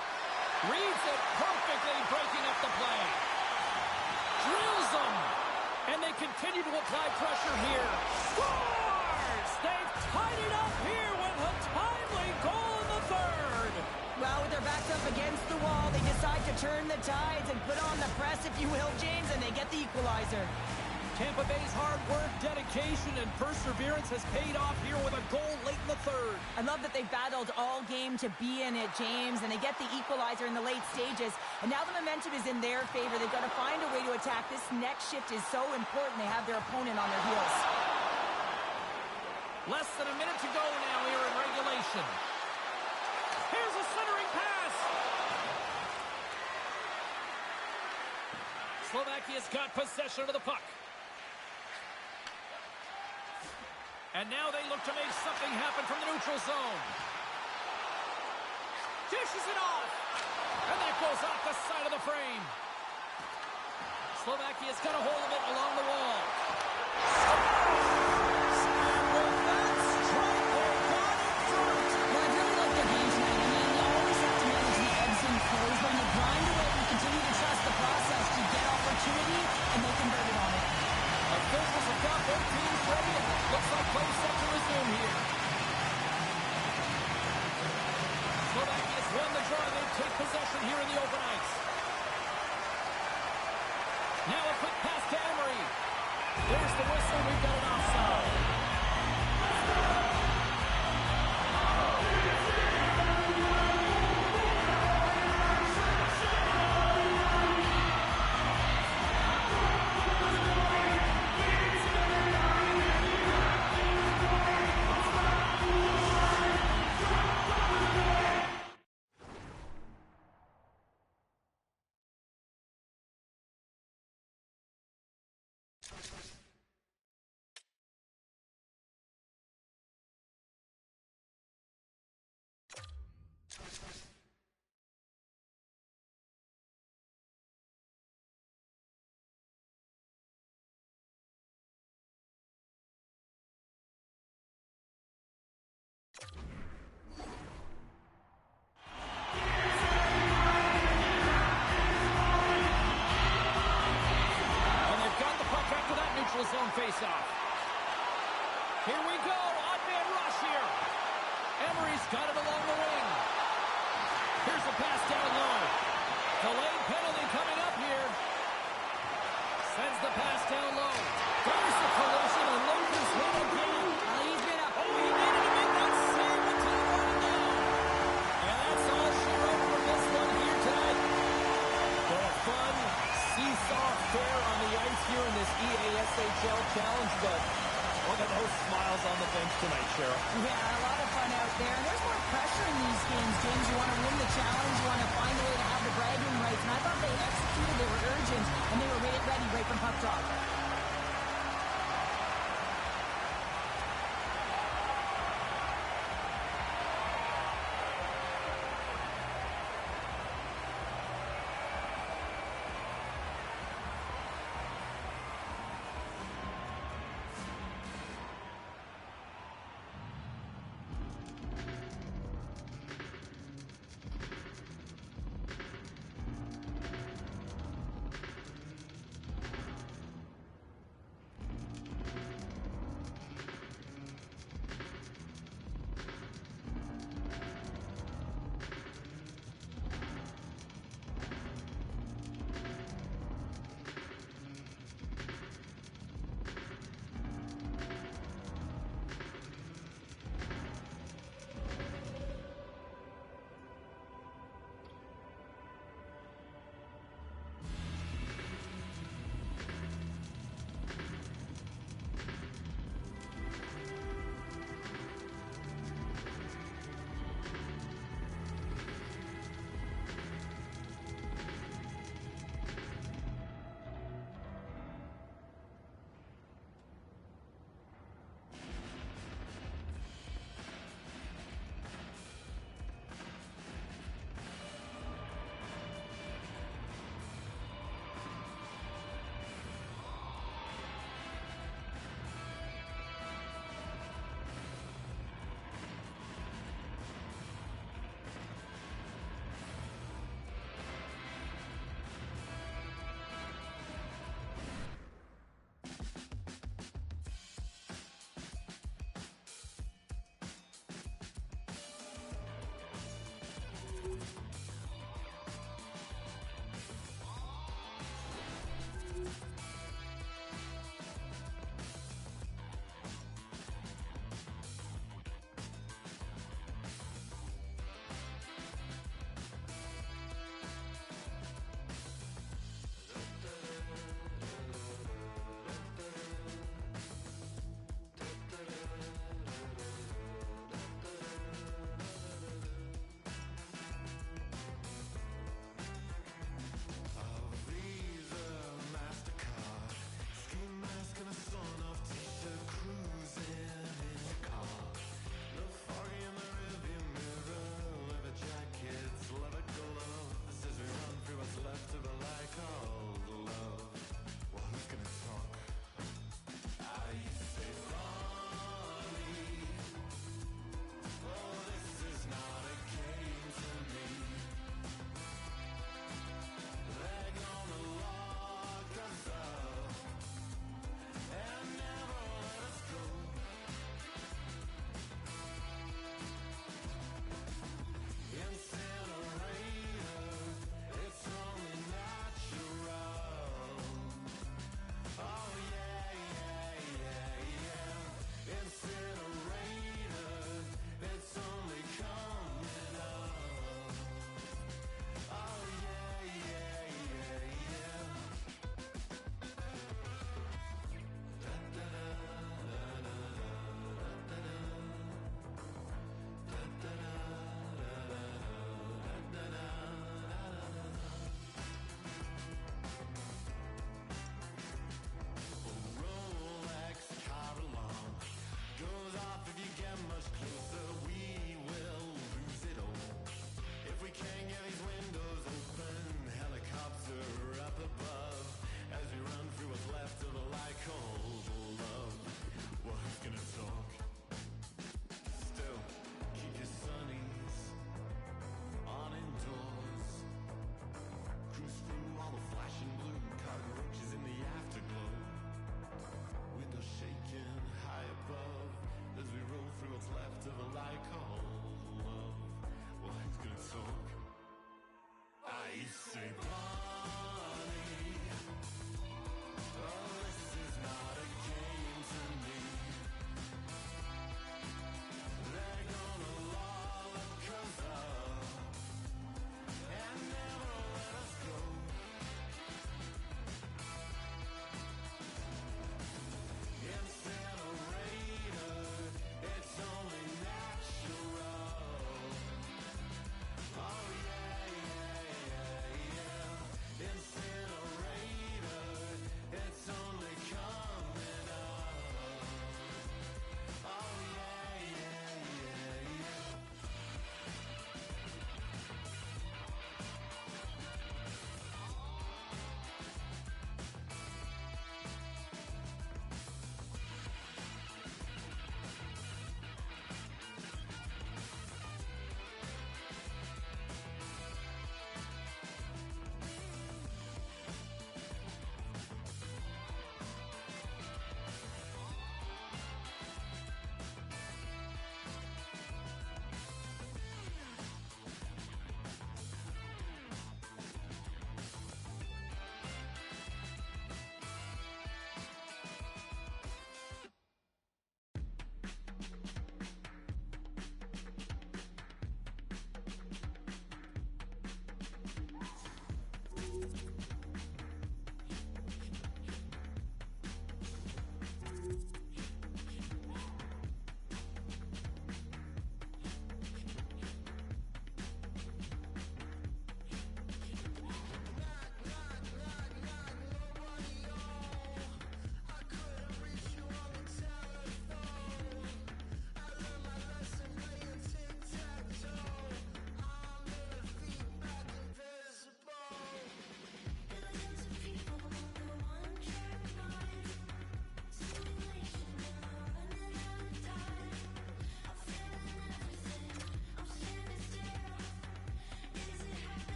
S1: Reads it perfectly, breaking up the play. Drills them. And they continue to apply pressure here. Scores! They've tied it up here with a timely goal in the third.
S2: Well, with their backs up against the wall, they decide to turn the tides and put on the press, if you will, James, and they get the equalizer.
S1: Tampa Bay's hard work, dedication, and perseverance has paid off here with a goal late in the third.
S2: I love that they battled all game to be in it, James, and they get the equalizer in the late stages. And now the momentum is in their favor. They've got to find a way to attack. This next shift is so important. They have their opponent on their heels.
S1: Less than a minute to go now here in regulation. Here's a centering pass. Slovakia's got possession of the puck. And now they look to make something happen from the neutral zone. Dishes it off. And that goes off the side of the frame. Slovakia's got a hold of it along the wall. And with that strike, they got it through.
S2: Well, I really like their game tonight. I mean, you always have to manage the ebbs and flows. When you grind away, you continue to trust the process. You get opportunity, and they convert it on it.
S1: Officials have got both teams ready, and it looks like play set to resume here. Slovakia's won the draw. They take possession here in the open ice. Now a quick pass to Emery. There's the whistle. We've got an offside. Zone face-off. Here we go. Odd man rush here. Emery's got it along the wing. Here's a pass down low. Delayed penalty coming up here. Sends the pass down low. There's the collision, and Lucas hit again.
S2: He's been up.
S1: Oh, he needed to make that save with time running down. And that's all she wrote for this one here tonight. For a fun seesaw fair on the ice here in this EASHL challenge, but look at those smiles on the bench tonight, Cheryl.
S2: Yeah, a lot of fun out there. And there's more pressure in these games, James. You want to win the challenge. You want to find a way to have the bragging rights. And I thought they executed. They were urgent, and they were ready right from puck drop.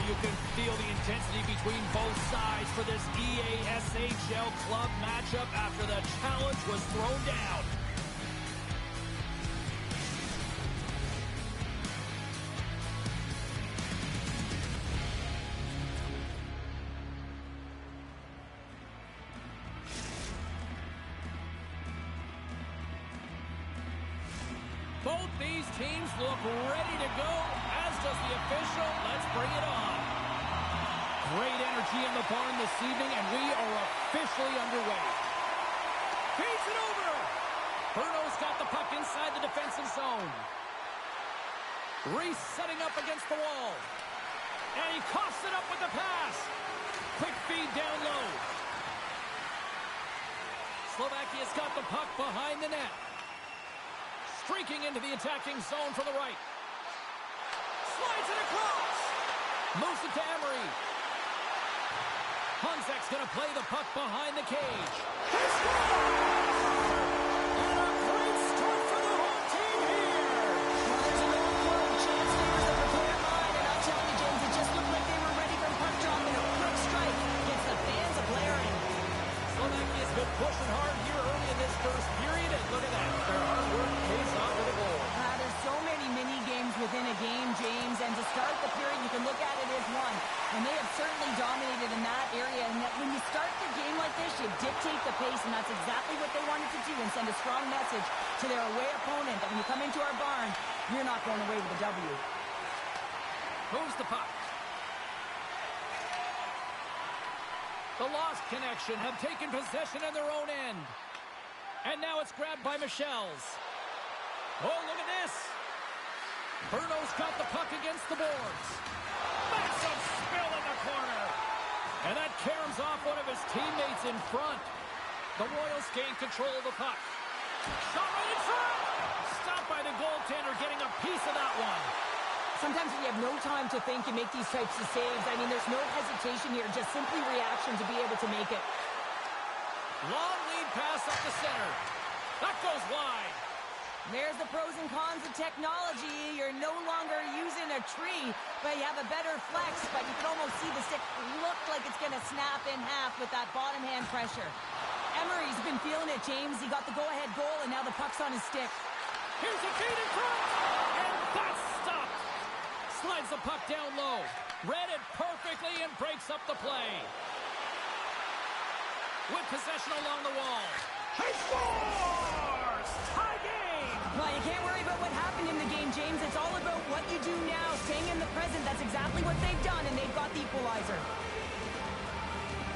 S3: you can feel the intensity between both sides for this EASHL club matchup after the challenge was thrown down. Both these teams look ready to go, as does the official. Let's bring it on. Great energy in the barn this evening, and we are officially underway. Feeds it over. Bruno's got the puck inside the defensive zone. Reese setting up against the wall. And he coughs it up with the pass. Quick feed down low. Slovakia's got the puck behind the net. Streaking into the attacking zone for the right. Slides it across. Moves it to Emery. Honzek's going to play the puck behind the cage. He scores! And a great start for the home team here.
S2: Well, there's an overflow chance there as the prepared line, and I'll tell you, James, it just looked like they were ready for the puck drop, and a quick strike gets the fans a-blaring.
S3: Slovakia's been pushing hard here early in this first period, and look at that. Their hard work pays off with a goal.
S2: There's so many mini-games within a game, James, and to start the period, you can look at it as one. And they have certainly dominated in that area. And when you start the game like this, you dictate the pace, and that's exactly what they wanted to do and send a strong message to their away opponent that when you come into our barn, you're not going away with a W.
S3: Moves the puck. The Lost Connection have taken possession in their own end. And now it's grabbed by Michelle's. Oh, look at this. Bruno's got the puck against the boards. Massive spill in the corner. And that caroms off one of his teammates in front. The Royals gain control of the puck. Shot right in front. Stopped by the goaltender, getting a piece of that one.
S2: Sometimes when you have no time to think and make these types of saves, I mean, there's no hesitation here, just simply reaction to be able to make it.
S3: Long lead pass up the center. That goes wide.
S2: There's the pros and cons of technology. You're no longer using a tree, but you have a better flex, but you can almost see the stick look like it's going to snap in half with that bottom hand pressure. Emery's been feeling it, James. He got the go-ahead goal, and now the puck's on his stick.
S3: Here's a feed in front, and that's stopped. Slides the puck down low. Read it perfectly and breaks up the play. With possession along the wall. He scores! Tie game!
S2: Well, you can't worry about what happened in the game, James. It's all about what you do now, staying in the present. That's exactly what they've done, and they've got the equalizer.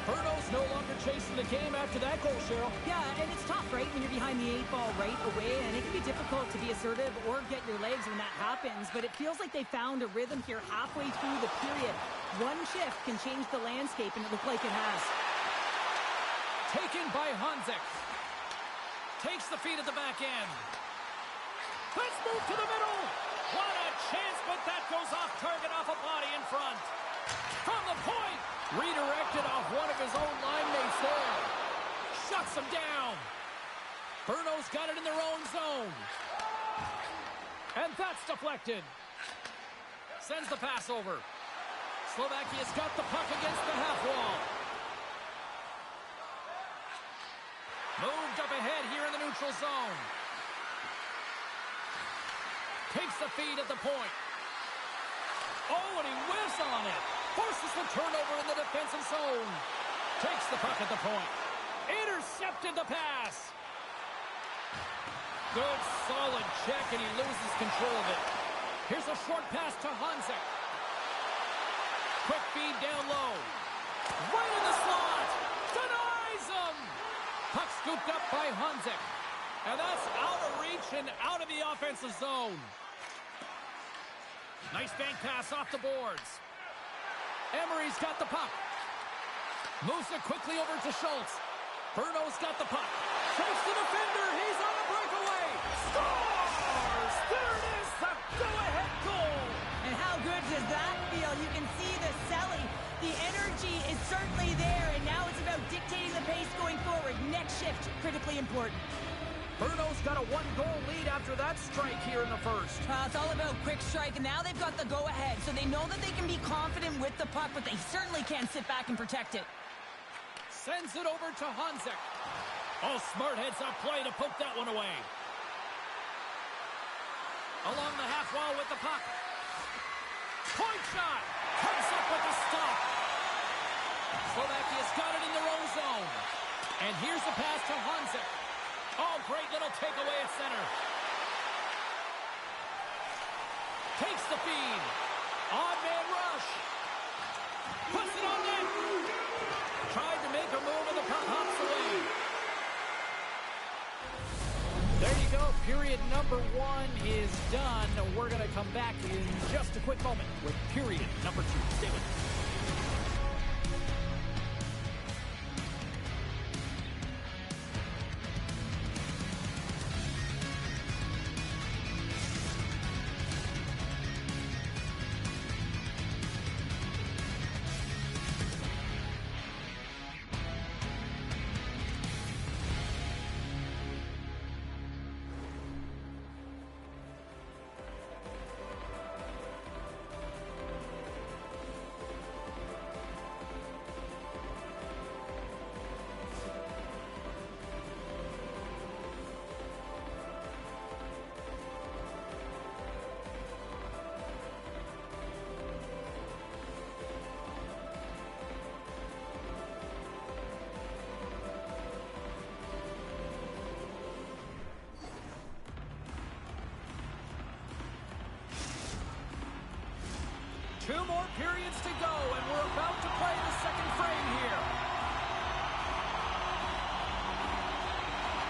S3: Bruno's no longer chasing the game after that goal, Cheryl.
S2: Yeah, and it's tough, right, when you're behind the 8 ball right away, and it can be difficult to be assertive or get your legs when that happens, but it feels like they found a rhythm here halfway through the period. One shift can change the landscape, and it looked like it has.
S3: Taken by Honzek. Takes the feed at the back end. Let's move to the middle. What a chance, but that goes off target, off a body in front. From the point. Redirected off one of his own line mates there. Shuts him down. Bruno's got it in their own zone. And that's deflected. Sends the pass over. Slovakia's got the puck against the half wall. Moved up ahead here in the neutral zone. Takes the feed at the point. Oh, and he whiffs on it. Forces the turnover in the defensive zone. Takes the puck at the point. Intercepted the pass. Good, solid check, and he loses control of it. Here's a short pass to Honzek. Quick feed down low. Right in the slot. Denies him. Puck scooped up by Honzek. And that's out of reach and out of the offensive zone. Nice bank pass off the boards. Emery's got the puck. Moves it quickly over to Schultz. Bruno's got the puck. Takes the defender. He's on a breakaway. Scores! There it is, the go-ahead goal.
S2: And how good does that feel? You can see the selling. The energy is certainly there, and now it's about dictating the pace going forward. Next shift, critically important.
S3: Bruno's got a one-goal lead after that strike here in the first.
S2: It's all about quick strike, and now they've got the go-ahead, so they know that they can be confident with the puck, but they certainly can't sit back and protect it.
S3: Sends it over to Honzek. Oh, smart heads-up play to poke that one away. Along the half wall with the puck. Point shot. Comes up with the stop. Slovakia's got it in their own zone. And here's the pass to Honzek. Oh, great little takeaway at center. Takes the feed. Odd man rush. Puts it on net. Tried to make a move and the puck hops away. There you go. Period number 1 is done. We're going to come back in just a quick moment with period number 2. Stay with us. Two more periods to go, and we're about to play the second frame here.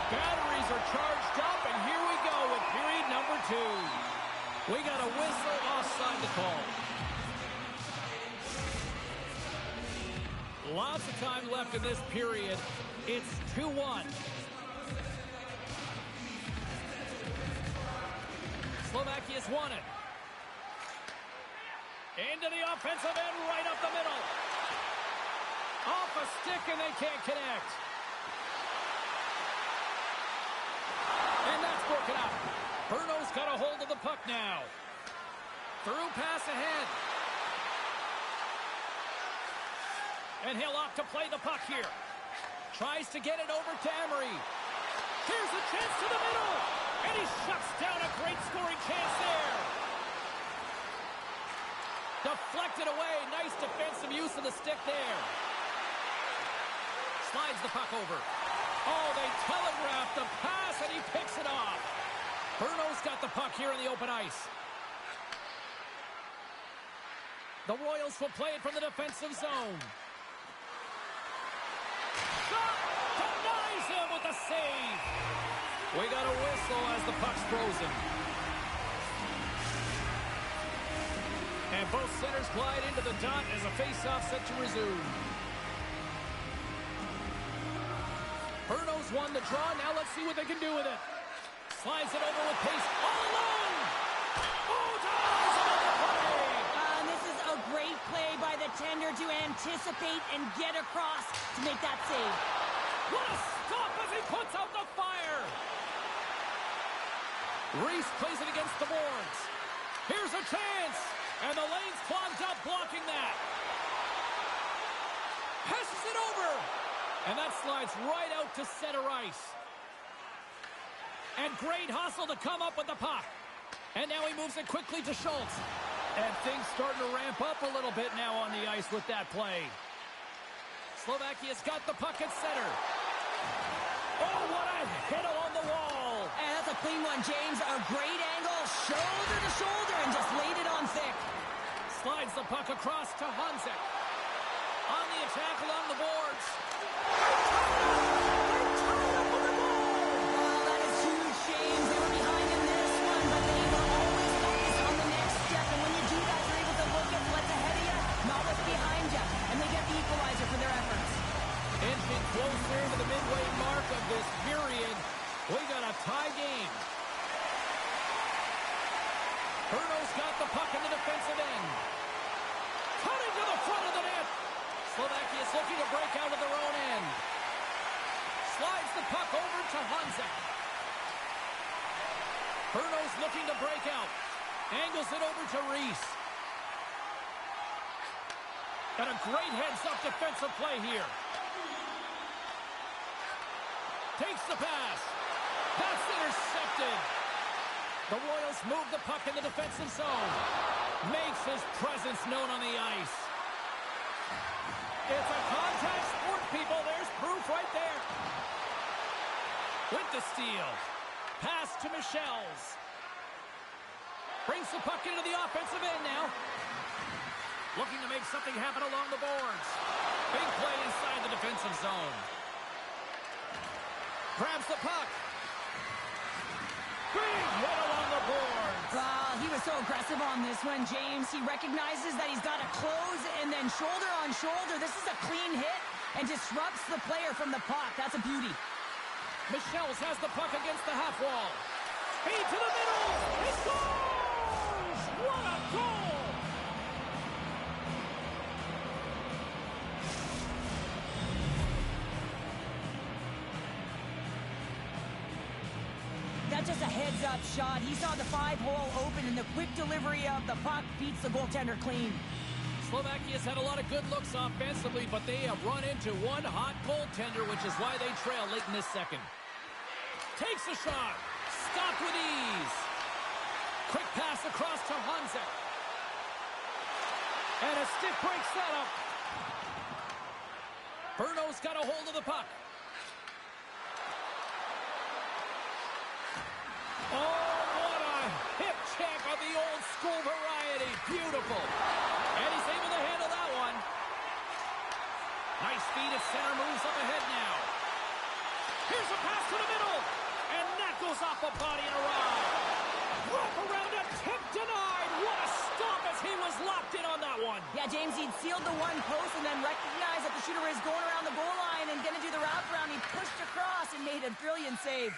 S3: Batteries are charged up, and here we go with period number 2. We got a whistle offside the call. Lots of time left in this period. It's 2-1. Slovakia's won it. Into the offensive end, right up the middle. Off a stick, and they can't connect. And that's broken up. Bruno's got a hold of the puck now. Through pass ahead. And he'll opt to play the puck here. Tries to get it over to Emery. Here's a chance to the middle. And he shuts down a great scoring chance there. Deflected away. Nice defensive use of the stick there. Slides the puck over. Oh, they telegraphed the pass, and he picks it off. Bruno's got the puck here in the open ice. The Royals will play it from the defensive zone. Shot! Denies him with the save. We got a whistle as the puck's frozen. And both centers glide into the dot as a face-off set to resume. Bruno's won the draw. Now let's see what they can do with it. Slides it over with pace. All alone! Oh, dives on the play!
S2: This is a great play by the tender to anticipate and get across to make that save.
S3: What a stop as he puts out the fire! Reese plays it against the boards. Here's a chance! And the lane's clogged up, blocking that. Passes it over. And that slides right out to center ice. And great hustle to come up with the puck. And now he moves it quickly to Schultz. And things starting to ramp up a little bit now on the ice with that play. Slovakia's got the puck at center. Oh, what a hit along the wall.
S2: And that's a clean one, James. A great angle, shoulder to shoulder, and just laid it on thick.
S3: Slides the puck across to Honzek. On the attack along the boards.
S2: Oh, that is huge, James. They were behind in this one, but they were always focused on the next step. And when you do that, you're able to look at what's ahead of you, not what's behind you. And they get the equalizer for their efforts.
S3: Inching closer to the midway mark of this period. We got a tie game. Bruno's got the puck in the defensive end. Cutting to the front of the net. Slovakia's looking to break out of their own end. Slides the puck over to Honzek. Bruno's looking to break out. Angles it over to Reese. Got a great heads-up defensive play here. Takes the pass. That's intercepted. The Royals move the puck in the defensive zone. Makes his presence known on the ice. It's a contact sport, people. There's proof right there. With the steal. Pass to Michelle's. Brings the puck into the offensive end now. Looking to make something happen along the boards. Big play inside the defensive zone. Grabs the puck. Big hit along the boards.
S2: He was so aggressive on this one, James. He recognizes that he's got to close and then shoulder on shoulder. This is a clean hit and disrupts the player from the puck. That's a beauty.
S3: Michelle's has the puck against the half wall. Feed to the middle. He scores! What a goal!
S2: That's just a heads-up shot. He saw the 5-hole open, and the quick delivery of the puck beats the goaltender clean.
S3: Slovakia's had a lot of good looks offensively, but they have run into one hot goaltender, which is why they trail late in this second. Takes a shot. Stopped with ease. Quick pass across to Hanzek. And a stick break setup. Bruno's got a hold of the puck. Oh, what a hip check of the old school variety. Beautiful. And he's able to handle that one. Nice feed at center, moves up ahead now. Here's a pass to the middle. And that goes off a body and a ride. Wrap around a tip denied. What a stop as he was locked in on that one.
S2: Yeah, James, he'd sealed the one post and then recognized that the shooter is going around the goal line and going to do the wraparound. He pushed across and made a brilliant save.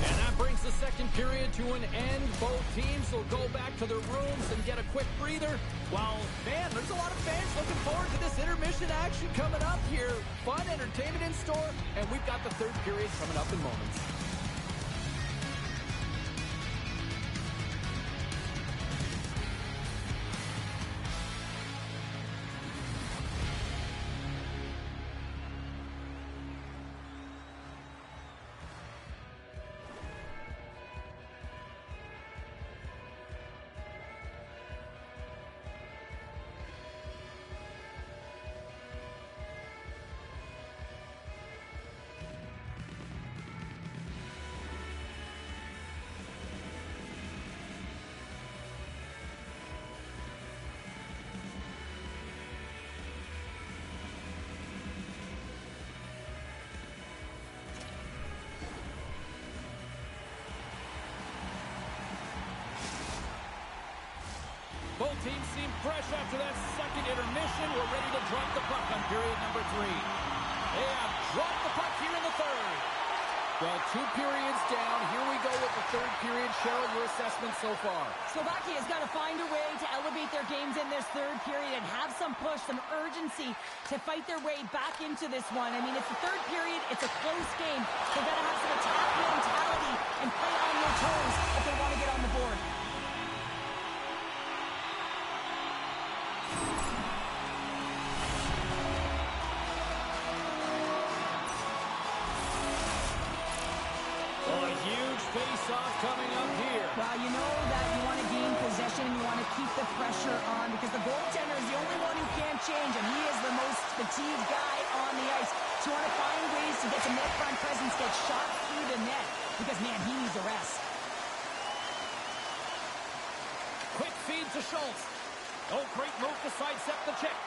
S3: And that brings the second period to an end. Both teams will go back to their rooms and get a quick breather. Well, man, there's a lot of fans looking forward to this intermission action coming up here. Fun entertainment in store, and we've got the third period coming up in moments. Both teams seem fresh after that second intermission. We're ready to drop the puck on period number 3. They have dropped the puck here in the third. Well, 2 periods down. Here we go with the third period. Cheryl, your assessment so far?
S2: Slovakia's got to find a way to elevate their games in this third period and have some push, some urgency to fight their way back into this one. I mean, it's the third period. It's a close game. They've got to have some attack mentality and play on their toes if they want to get on the board.
S3: Face-off coming up here.
S2: Well, you know that you want to gain possession, you want to keep the pressure on because the goaltender is the only one who can't change, and he is the most fatigued guy on the ice. So you want to find ways to get some net front presence, get shot through the net because, man, he needs a rest.
S3: Quick feed to Schultz. Oh, great move to sidestep the check.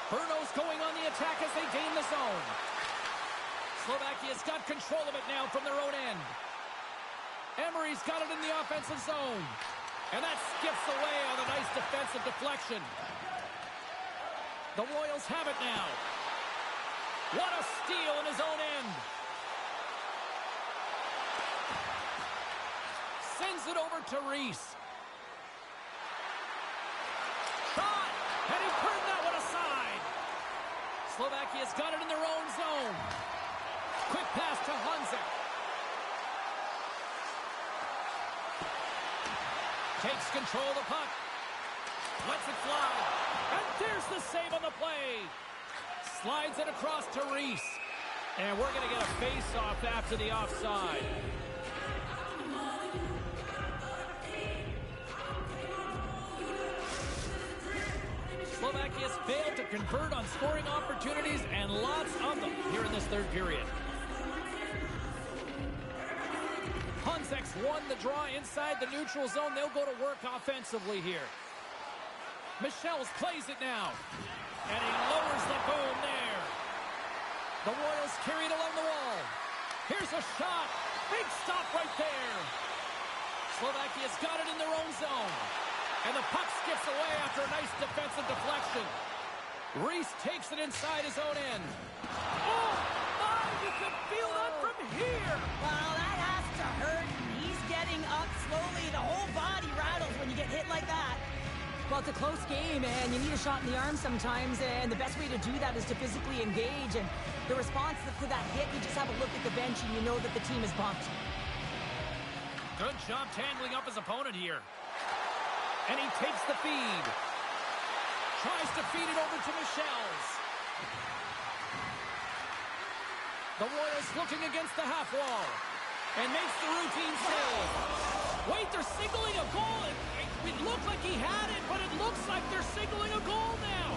S3: Bruno's going on the attack as they gain the zone. Slovakia's got control of it now from their own end. Emery's got it in the offensive zone. And that skips away on a nice defensive deflection. The Royals have it now. What a steal in his own end. Sends it over to Reese. Shot! And he turned that one aside. Slovakia's got it in their own zone. Quick pass to Hanzik. Takes control of the puck. Lets it fly. And there's the save on the play. Slides it across to Reese. And we're going to get a face-off after the offside. Slovakia's failed to convert on scoring opportunities, and lots of them here in this third period. Hanzek's won the draw inside the neutral zone. They'll go to work offensively here. Michels plays it now. And he lowers the boom there. The Royals carry it along the wall. Here's a shot. Big stop right there. Slovakia's got it in their own zone. And the puck skips away after a nice defensive deflection. Reese takes it inside his own end. Oh, my, you can feel that from here.
S2: Well, that has to hurt. He's getting up slowly. The whole body rattles when you get hit like that. Well, it's a close game, and you need a shot in the arm sometimes, and the best way to do that is to physically engage. And the response to that hit, you just have a look at the bench, and you know that the team is bumped.
S3: Good job tangling up his opponent here. And he takes the feed. Tries to feed it over to Michels. The Royals looking against the half wall. And makes the routine save. Wait, they're signaling a goal. It looked like he had it, but it looks like they're signaling a goal now.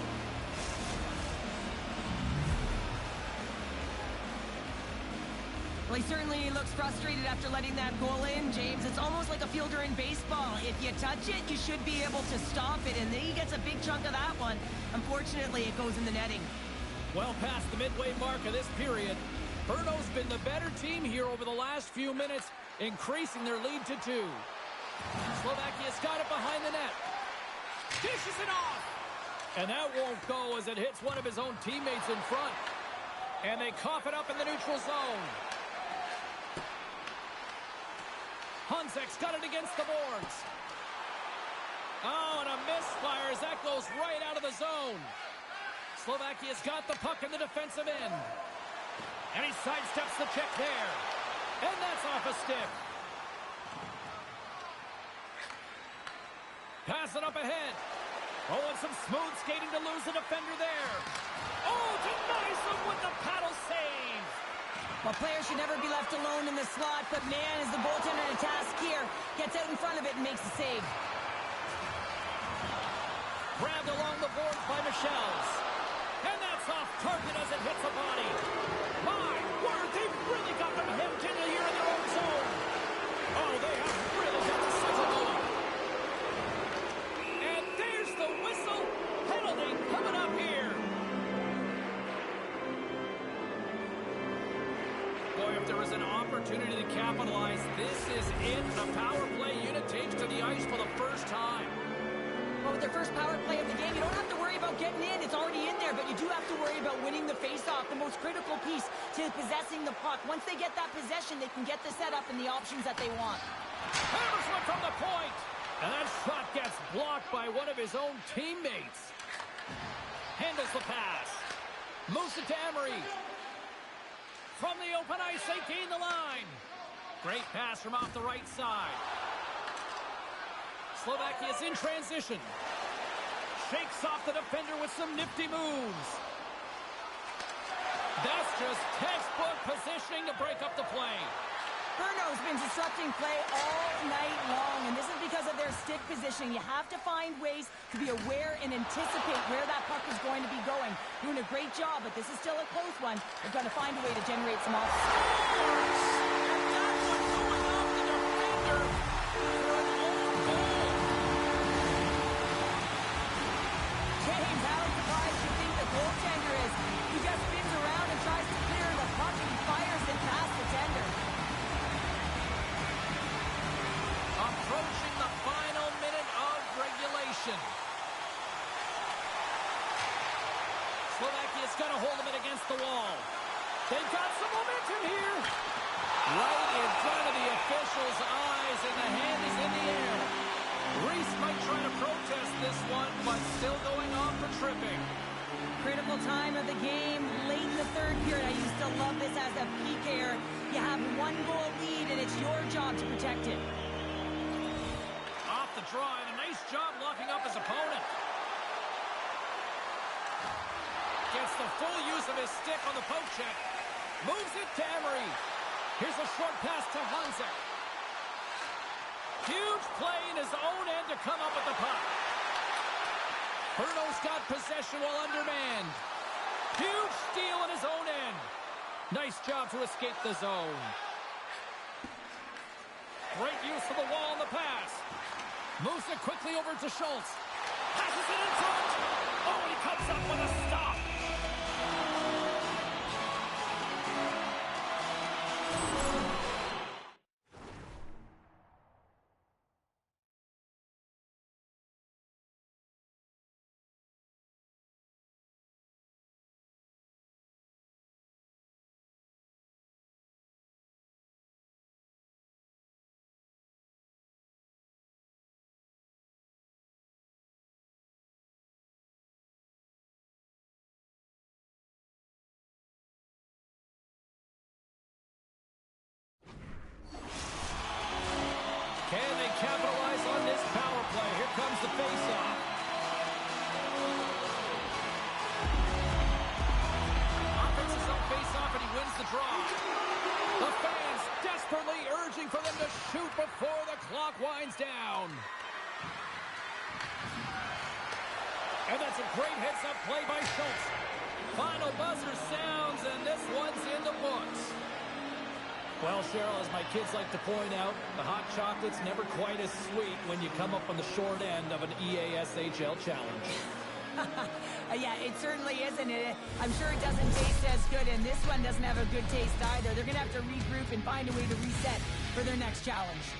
S2: Well, he certainly looks frustrated after letting that goal in, James. It's almost like a fielder in baseball. If you touch it, you should be able to stop it, and then he gets a big chunk of that one. Unfortunately, it goes in the netting. Well past the midway mark of this period, Brno's been the better team here over the last few minutes, increasing their lead to 2. Slovakia's got it behind the net. Dishes it off. And that won't go as it hits one of his own teammates in front. And they cough it up in the neutral zone. Hanzek's got it against the boards. Oh, and a misfire as that goes right out of the zone. Slovakia's got the puck in the defensive end. And he sidesteps the check there. And that's off a stick. Pass it up ahead. Oh, and some smooth skating to lose the defender there. Oh, denies him with the paddle save. Well, players should never be left alone in the slot, but man, is the goaltender in a task here. Gets out in front of it and makes the save. Grabbed along the boards by Michels. And that's off target as it hits a body. My word, they've really got them hemmed in here in their own zone. Oh, they have really got the cycle going. And there's the whistle. Penalty coming up here. Boy, if there was an opportunity to capitalize, this is it. The power play unit takes to the ice for the first time. Well, with their first power play of the game, you don't have to worry about getting in. It's already in there, but you do have to worry about winning the faceoff, the most critical piece to possessing the puck. Once they get that possession, they can get the setup and the options that they want. Hammers one from the point. And that shot gets blocked by one of his own teammates. Handles the pass. Moves it to Emery. From the open ice, they gain the line. Great pass from off the right side. Slovakia's in transition. Shakes off the defender with some nifty moves. That's just textbook positioning to break up the play. Brno's been disrupting play all night long, and this is because of their stick positioning. You have to find ways to be aware and anticipate where that puck is going to be going. Doing a great job, but this is still a close one. They've got to find a way to generate some offense. James, how surprised you think the goaltender is? He just spins around and tries to clear the puck, and he fires it past the tender. Approaching the final minute of regulation. Slovakia's got a hold of it against the wall. They've got some momentum here. Right in front of the officials' eyes, and the hand is in the air. Reese might try to protest this one, but still going on for tripping. Critical critical time of the game, late in the third period. I used to love this as a PKer. You have one goal lead, and it's your job to protect it.
S3: Off the draw, and a nice job locking up his opponent. Gets the full use of his stick on the poke check. Moves it to Emery. Here's a short pass to Hanzek. Huge play in his own end to come up with the puck. Bruno's got possession while undermanned. Huge steal in his own end. Nice job to escape the zone. Great use of the wall on the pass. Moves it quickly over to Schultz. Passes it in front. Oh, he comes up with a stop. Can they capitalize on this power play? Here comes the faceoff. Offenses on faceoff, and he wins the draw. The fans desperately urging for them to shoot before the clock winds down. And that's a great heads-up play by Schultz. Final buzzer sounds, and this one's in the books. Well, Cheryl, as my kids like to point out, the hot chocolate's never quite as sweet when you come up on the short end of an EASHL challenge.
S2: Yeah, it certainly isn't. I'm sure it doesn't taste as good, and this one doesn't have a good taste either. They're going to have to regroup and find a way to reset for their next challenge.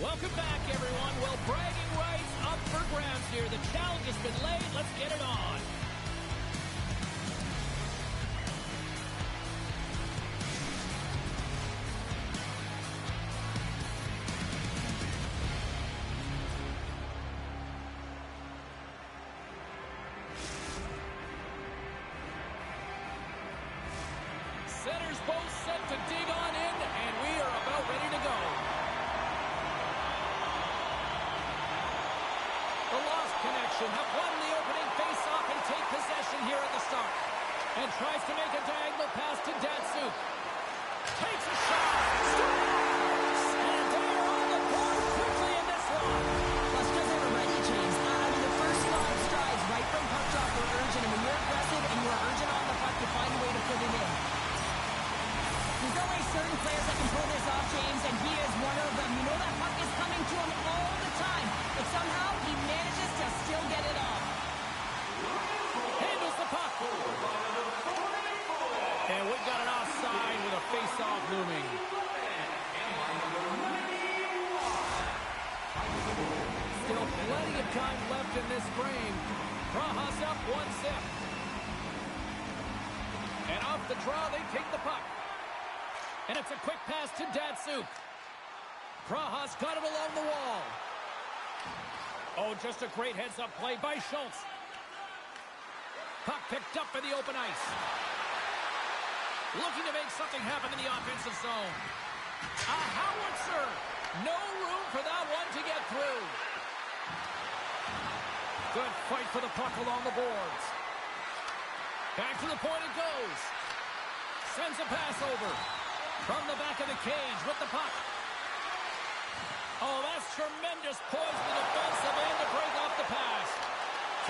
S3: Welcome back, everyone. Well, bragging rights up for grabs here. The challenge has been laid. Let's get it on. Centers both set to dig on in, and we are about ready to go. The lost connection have won the opening face-off and take possession here at the start. And tries to make a diagonal pass to Datsuk. Takes a shot. Scores! And they're on the board quickly in this one.
S2: That's because they were ready, James. The first 5 strides right from puck drop were urgent. And when you're aggressive and you're urgent on the puck, you find a way to put it in. There's always certain players that can pull this off, James, and he is one of them. You know that puck is coming to him all the time, but somehow he manages to still get it off.
S3: Handles the puck. And we've got an offside with a face-off looming. Still plenty of time left in this frame. Praha's up 1-0. And off the draw, they take the puck. And it's a quick pass to Datsuk. Praha's got it along the wall. Oh, just a great heads-up play by Schultz. Puck picked up in the open ice. Looking to make something happen in the offensive zone. A howitzer. No room for that one to get through. Good fight for the puck along the boards. Back to the point it goes. Sends a pass over. From the back of the cage with the puck. Oh, that's tremendous poise to the defensive end to break off the pass.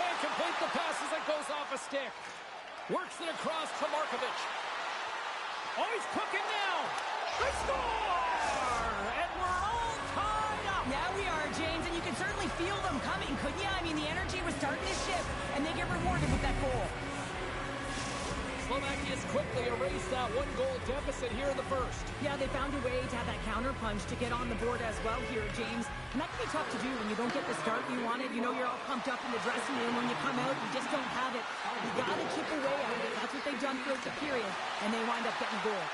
S3: Can't complete the pass as it goes off a stick. Works it across to Markovic. Oh, he's cooking now. They score! And we're all tied up.
S2: Now we are, James, and you can certainly feel them coming, couldn't you? I mean, the energy was starting to shift, and they get rewarded with that goal.
S3: Slovakia's quickly erased that one-goal deficit here in the first.
S2: Yeah, they found a way to have that counter punch to get on the board as well here, James. And that can be tough to do when you don't get the start you wanted. You know, you're all pumped up in the dressing room. When you come out, you just don't have it. You got to chip away at it. That's what they've done throughout the period, and they wind up getting a goal.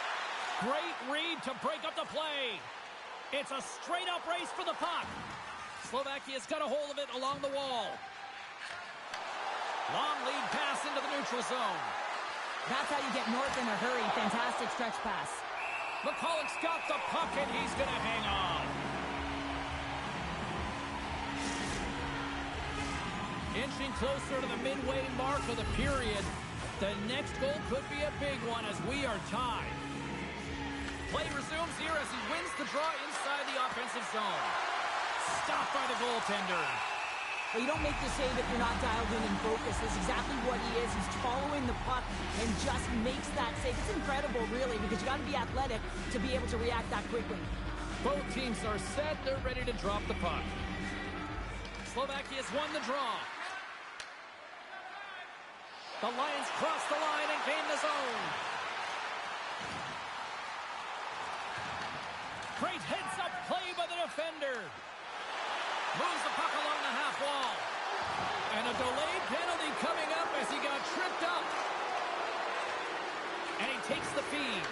S3: Great read to break up the play. It's a straight-up race for the puck. Slovakia's got a hold of it along the wall. Long lead pass into the neutral zone.
S2: That's how you get north in a hurry. Fantastic stretch pass.
S3: McCulloch's got the puck, and he's going to hang on. Inching closer to the midway mark of the period. The next goal could be a big one as we are tied. Play resumes here as he wins the draw inside the offensive zone. Stopped by the goaltender.
S2: Well, you don't make the save if you're not dialed in and focused. That's exactly what he is. He's following the puck and just makes that save. It's incredible, really, because you got to be athletic to be able to react that quickly.
S3: Both teams are set. They're ready to drop the puck. Slovakia's won the draw. The Lions cross the line and gain the zone. Great heads-up play by the defender. Moves the puck along the half wall. And a delayed penalty coming up as he got tripped up. And he takes the feed.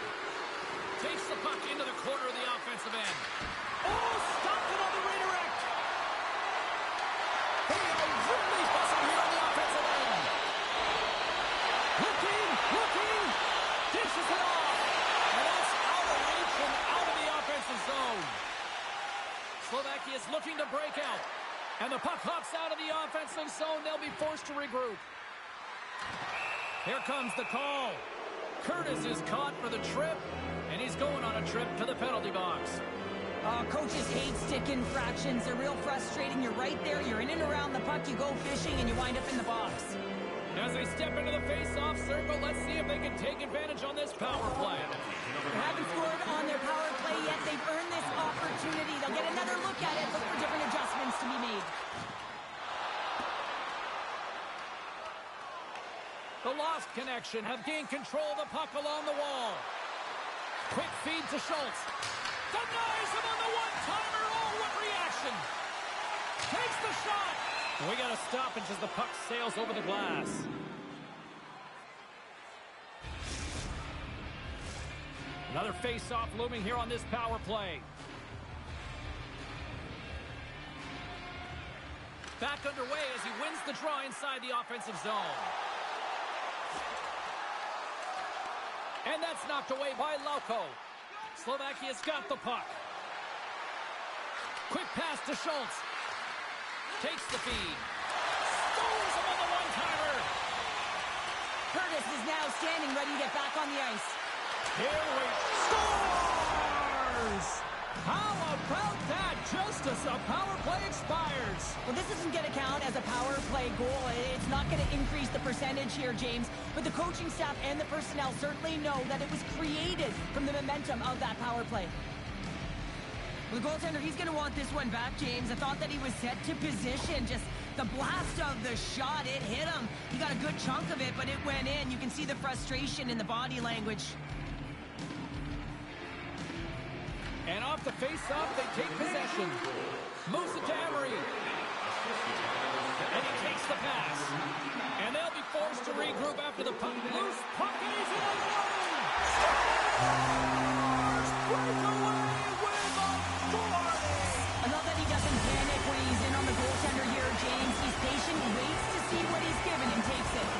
S3: Takes the puck into the corner of the offensive end. Oh, stopped it on the redirect. They are really buzzing here on the offensive end. Looking. Dishes it off. And that's out of reach and out of the offensive zone. Slovakia is looking to break out. And the puck hops out of the offensive zone. They'll be forced to regroup. Here comes the call. Curtis is caught for the trip, and he's going on a trip to the penalty box.
S2: Coaches hate stick infractions. They're real frustrating. You're right there. You're in and around the puck. You go fishing, and you wind up in the box.
S3: As they step into the face-off circle, let's see if they can take advantage on this power play.
S2: They haven't scored on their power play yet. They've earned this opportunity. They'll get another look at it. Look for different adjustments to be made.
S3: The lost connection have gained control of the puck along the wall. Quick feed to Schultz. Denies him on the one-timer. Oh, what the action. Takes the shot. We got a stoppage as the puck sails over the glass. Another face-off looming here on this power play. Back underway as he wins the draw inside the offensive zone. And that's knocked away by Lauko. Slovakia's got the puck. Quick pass to Schultz. Takes the feed. Stones him on the one-timer.
S2: Curtis is now standing ready to get back on the ice.
S3: Here we scores! How about that? Just as a power play expires.
S2: Well, this isn't going to count as a power play goal. It's not going to increase the percentage here, James. But the coaching staff and the personnel certainly know that it was created from the momentum of that power play. Well, the goaltender, he's going to want this one back, James. I thought that he was set to position. Just the blast of the shot, it hit him. He got a good chunk of it, but it went in. You can see the frustration in the body language.
S3: And off the face-off, they take possession. Moves it to Emery. And he takes the pass. And they'll be forced to regroup after the puck. Loose puck, and he's in on goal! Breakaway with authority!
S2: I love that he doesn't panic when he's in on the goaltender here, James. He's patient, waits to see what he's given, and takes it.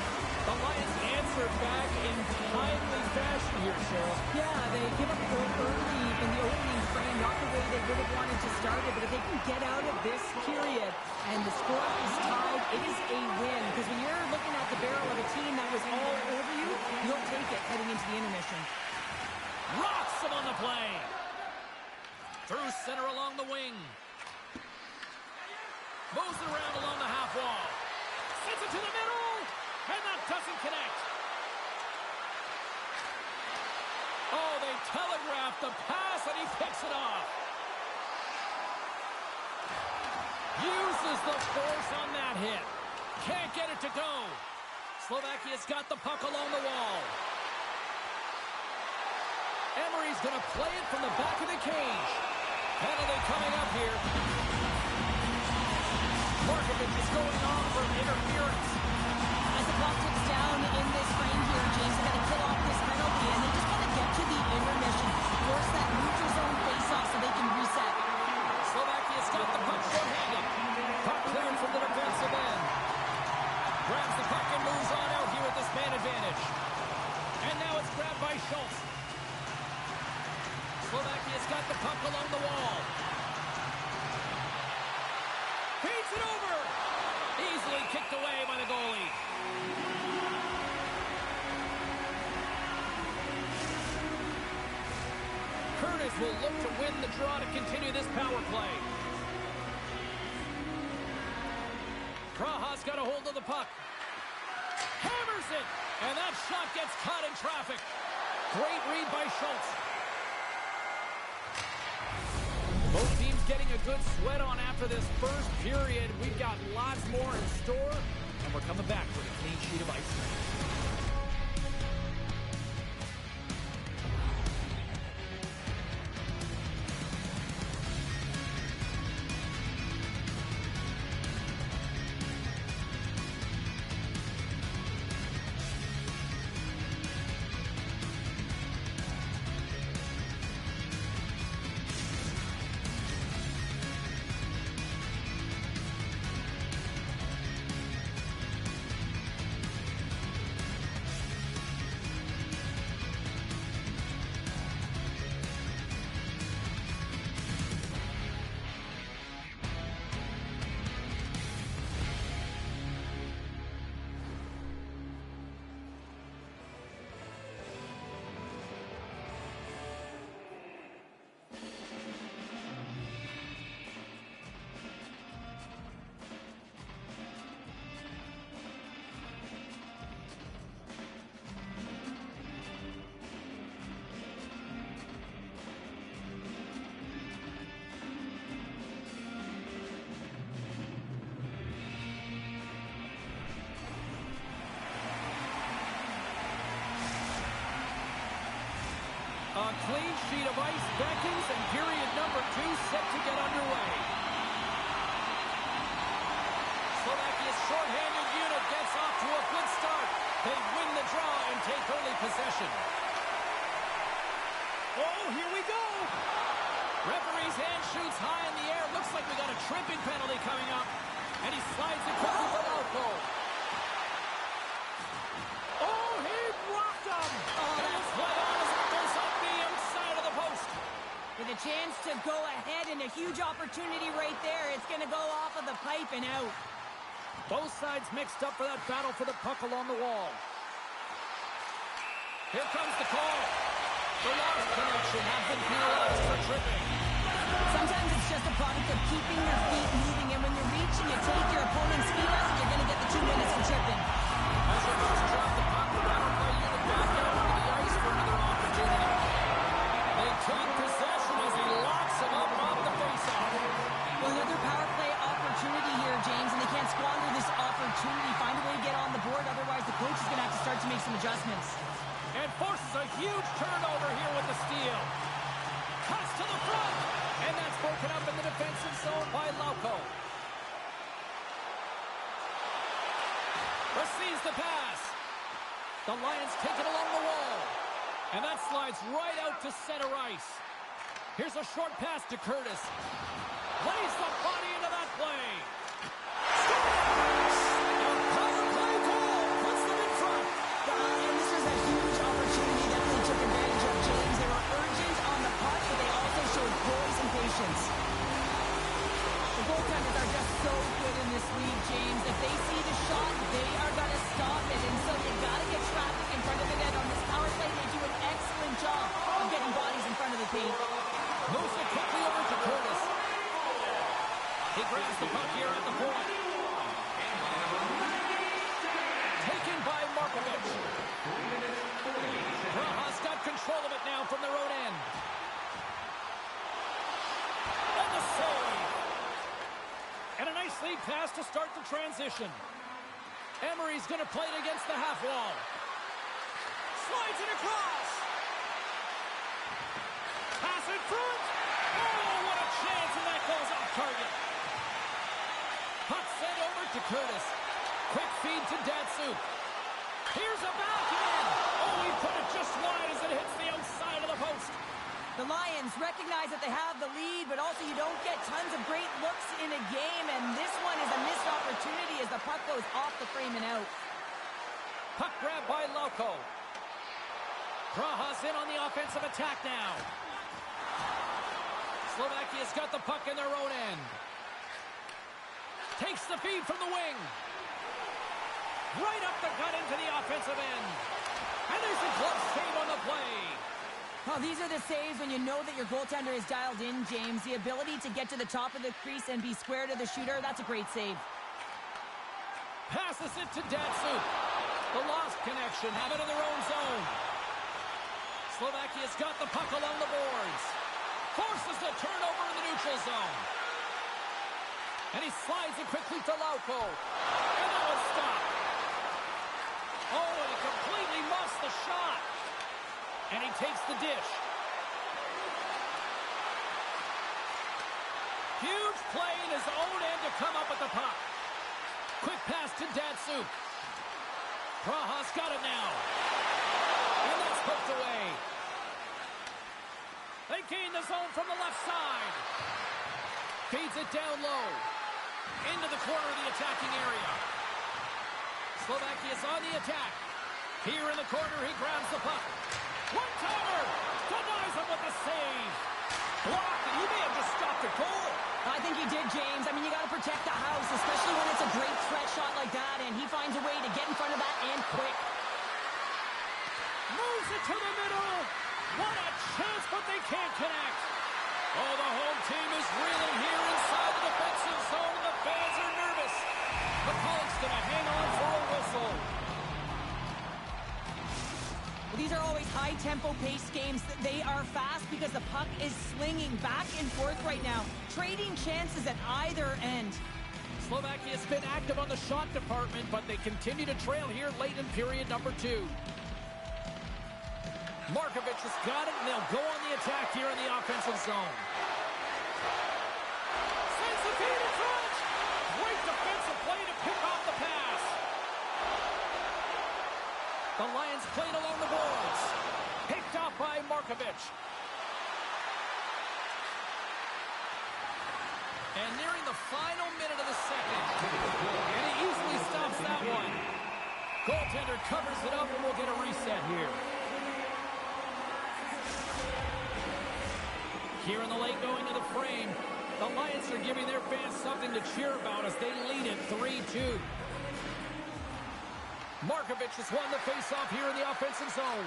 S3: The Lions answer back in timely fashion here, Cheryl.
S2: Yeah, they give up a goal early in the opening frame, not the way they would have wanted to start it, but if they can get out of this period and the score is tied, it is a win. Because when you're looking at the barrel of a team that was all over you, you'll take it heading into the intermission.
S3: Rocks him on the play. Through center along the wing. Moves it around along the half wall. Sends it to the middle. And that doesn't connect. Oh, they telegraphed the pass, and he picks it off. Uses the force on that hit. Can't get it to go. Slovakia's got the puck along the wall. Emery's going to play it from the back of the cage. Penalty coming up here. Markovic is going on for interference.
S2: As the clock ticks down in this frame here, James, they've got to kill off this penalty, and they just got to get to the intermission. Force that neutral zone face-off so they can reset.
S3: Slovakia's got the puck short-handed. Puck cleared from the defensive end. Grabs the puck and moves on out here with this man advantage. And now it's grabbed by Schultz. Slovakia's got the puck along the wall. Feeds it over. Easily kicked away by the goalie. Curtis will look to win the draw to continue this power play. Praha's got a hold of the puck. Hammers it. And that shot gets caught in traffic. Great read by Schultz. Both teams getting a good sweat on after this first period. We've got lots more in store, and we're coming back with a clean sheet of ice. A clean sheet of ice beckons, and period number 2 set to get underway. Slovakia's shorthanded unit gets off to a good start. They win the draw and take early possession.
S1: Oh, here we go.
S3: Referee's hand shoots high in the air. Looks like we got a tripping penalty coming up. And he slides it quickly for Lauko.
S1: Oh, he rocked him.
S3: Oh, that's right on as it goes up the outside of the post.
S2: With a chance to go ahead and a huge opportunity right there. It's going to go off of the pipe and out.
S3: Both sides mixed up for that battle for the puck along the wall. Here comes the call. The lost connection has been penalized for tripping.
S2: Sometimes it's just a product of keeping your feet moving, and when you reach and you take your opponent's feet out, you're going to get the 2 minutes for tripping.
S3: As the Bucks drop the puck, the battle play unit back out onto the ice for another opportunity. They take possession as he locks him up off the faceoff.
S2: Well, another power play opportunity here, James, and they can't squander this opportunity. Find a way to get on the board, otherwise the coach is going to have to start to make some adjustments.
S3: And forces a huge turnover here with the steal. Cuts to the front. And that's broken up in the defensive zone by Lauko. Receives the pass. The Lions take it along the wall. And that slides right out to center ice. Here's a short pass to Curtis. Lays the body into that play. A power play goal puts them in front.
S2: And this was a huge opportunity that they took advantage of, James. They were urgent on the puck, but they also showed poise and patience. The goaltenders are just so good in this league, James. If they see the shot, they are going to stop it. And so you got to get traffic in front of the net on this power play. They do an excellent job of getting bodies in front of the paint.
S3: Moves it quickly over to Curtis. He grabs the puck here at the point. Taken by Markovic. Praha's got control of it now from their own end. And the save. And a nice lead pass to start the transition. Emery's going to play it against the half wall. Slides it across. Pass in front. Oh, what a chance, and that goes off target. Puck sent over to Curtis. Quick feed to Datsuk. Here's a backhand. Oh, he put it just wide as it hits the outside of the post.
S2: The Lions recognize that they have the lead, but also you don't get tons of great looks in a game, and this one is a missed opportunity as the puck goes off the frame and out.
S3: Puck grab by Lauko. Praha's in on the offensive attack now. Slovakia's got the puck in their own end. Takes the feed from the wing. Right up the gut into the offensive end. And there's a glove save on the play.
S2: Well, these are the saves when you know that your goaltender is dialed in, James. The ability to get to the top of the crease and be square to the shooter, that's a great save.
S3: Passes it to Datsuk. The lost connection, have it in their own zone. Slovakia's got the puck along the boards. Forces the turnover in the neutral zone. And he slides it quickly to Lauko. And that was stopped. Oh, and he completely muffs the shot. And he takes the dish. Huge play in his own end to come up with the puck. Quick pass to Datsuk. Praha's got it now. And that's poked away. They gain the zone from the left side. Feeds it down low. Into the corner of the attacking area. Slovakia's on the attack. Here in the corner, he grabs the puck. One-timer! Denies him with the save. Blocked, and he may have just stopped a goal.
S2: I think he did, James. I mean, you got to protect the house, especially when it's a great threat shot like that, and he finds a way to get in front of that and quick.
S3: Moves it to the middle. What a chance, but they can't connect. Oh, the home team is reeling here inside the defensive zone. The fans are nervous. McCulloch's going to hang on for a whistle.
S2: Well, these are always high-tempo pace games. They are fast because the puck is slinging back and forth right now, trading chances at either end.
S3: Slovakia's been active on the shot department, but they continue to trail here late in period number 2. Markovic has got it, and they'll go on the attack here in the offensive zone. Sends the feed in front. Great defensive play to pick off the pass. The Lions played along the boards. Picked off by Markovic. And nearing the final minute of the second. And he easily stops that one. Goaltender covers it up, and we'll get a reset here. Here in the late going of the frame, the Lions are giving their fans something to cheer about as they lead it 3-2. Markovic has won the faceoff here in the offensive zone.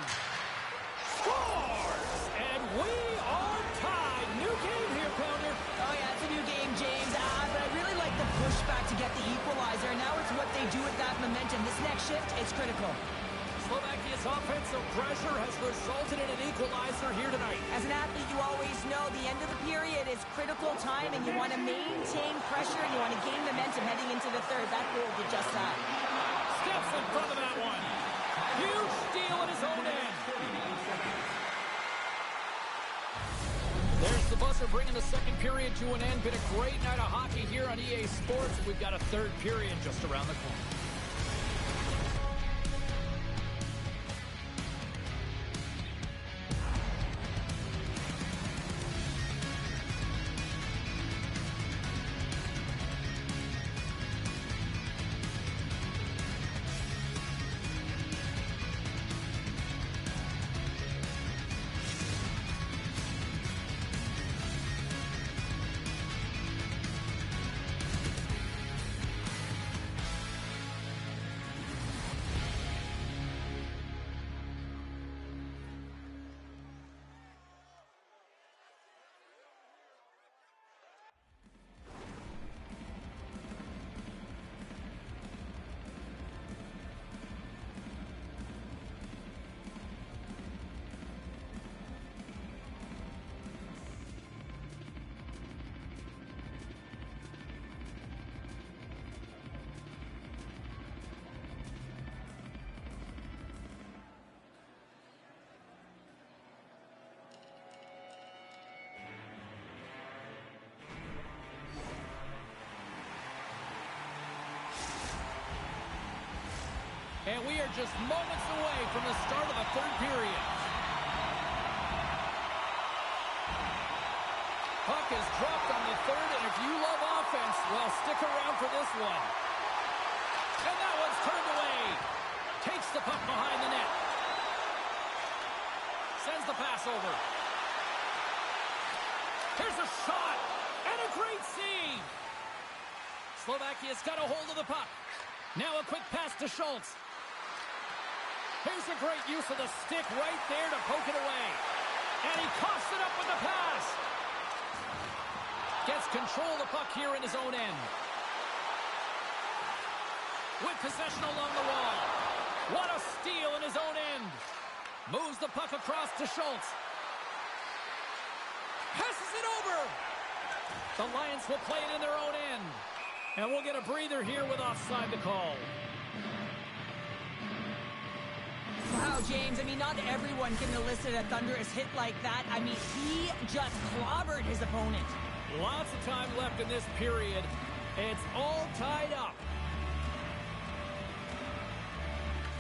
S3: Scores! And we are tied. New game here, Pounder.
S2: Oh, yeah, it's a new game, James. But I really like the pushback to get the equalizer. Now it's what they do with that momentum. This next shift is critical.
S3: Slovakia's offensive pressure has resulted in an equalizer here tonight.
S2: As an athlete, you always know the end of the period is critical time, and you want to maintain pressure, and you want to gain momentum heading into the third. That goal did just that.
S3: Steps in front of that one. Huge steal at his own end. There's the buzzer bringing the second period to an end. Been a great night of hockey here on EA Sports. We've got a third period just around the corner. And we are just moments away from the start of the third period. Puck is dropped on the third, and if you love offense, well, stick around for this one. And that one's turned away. Takes the puck behind the net. Sends the pass over. Here's a shot, and a great save. Slovakia's got a hold of the puck. Now a quick pass to Schultz. Here's a great use of the stick right there to poke it away. And he coughs it up with the pass. Gets control of the puck here in his own end. With possession along the wall. What a steal in his own end. Moves the puck across to Schultz. Passes it over. The Lions will play it in their own end. And we'll get a breather here with offside to call.
S2: Wow, James, I mean, not everyone can elicit a thunderous hit like that. I mean, he just clobbered his opponent.
S3: Lots of time left in this period. It's all tied up.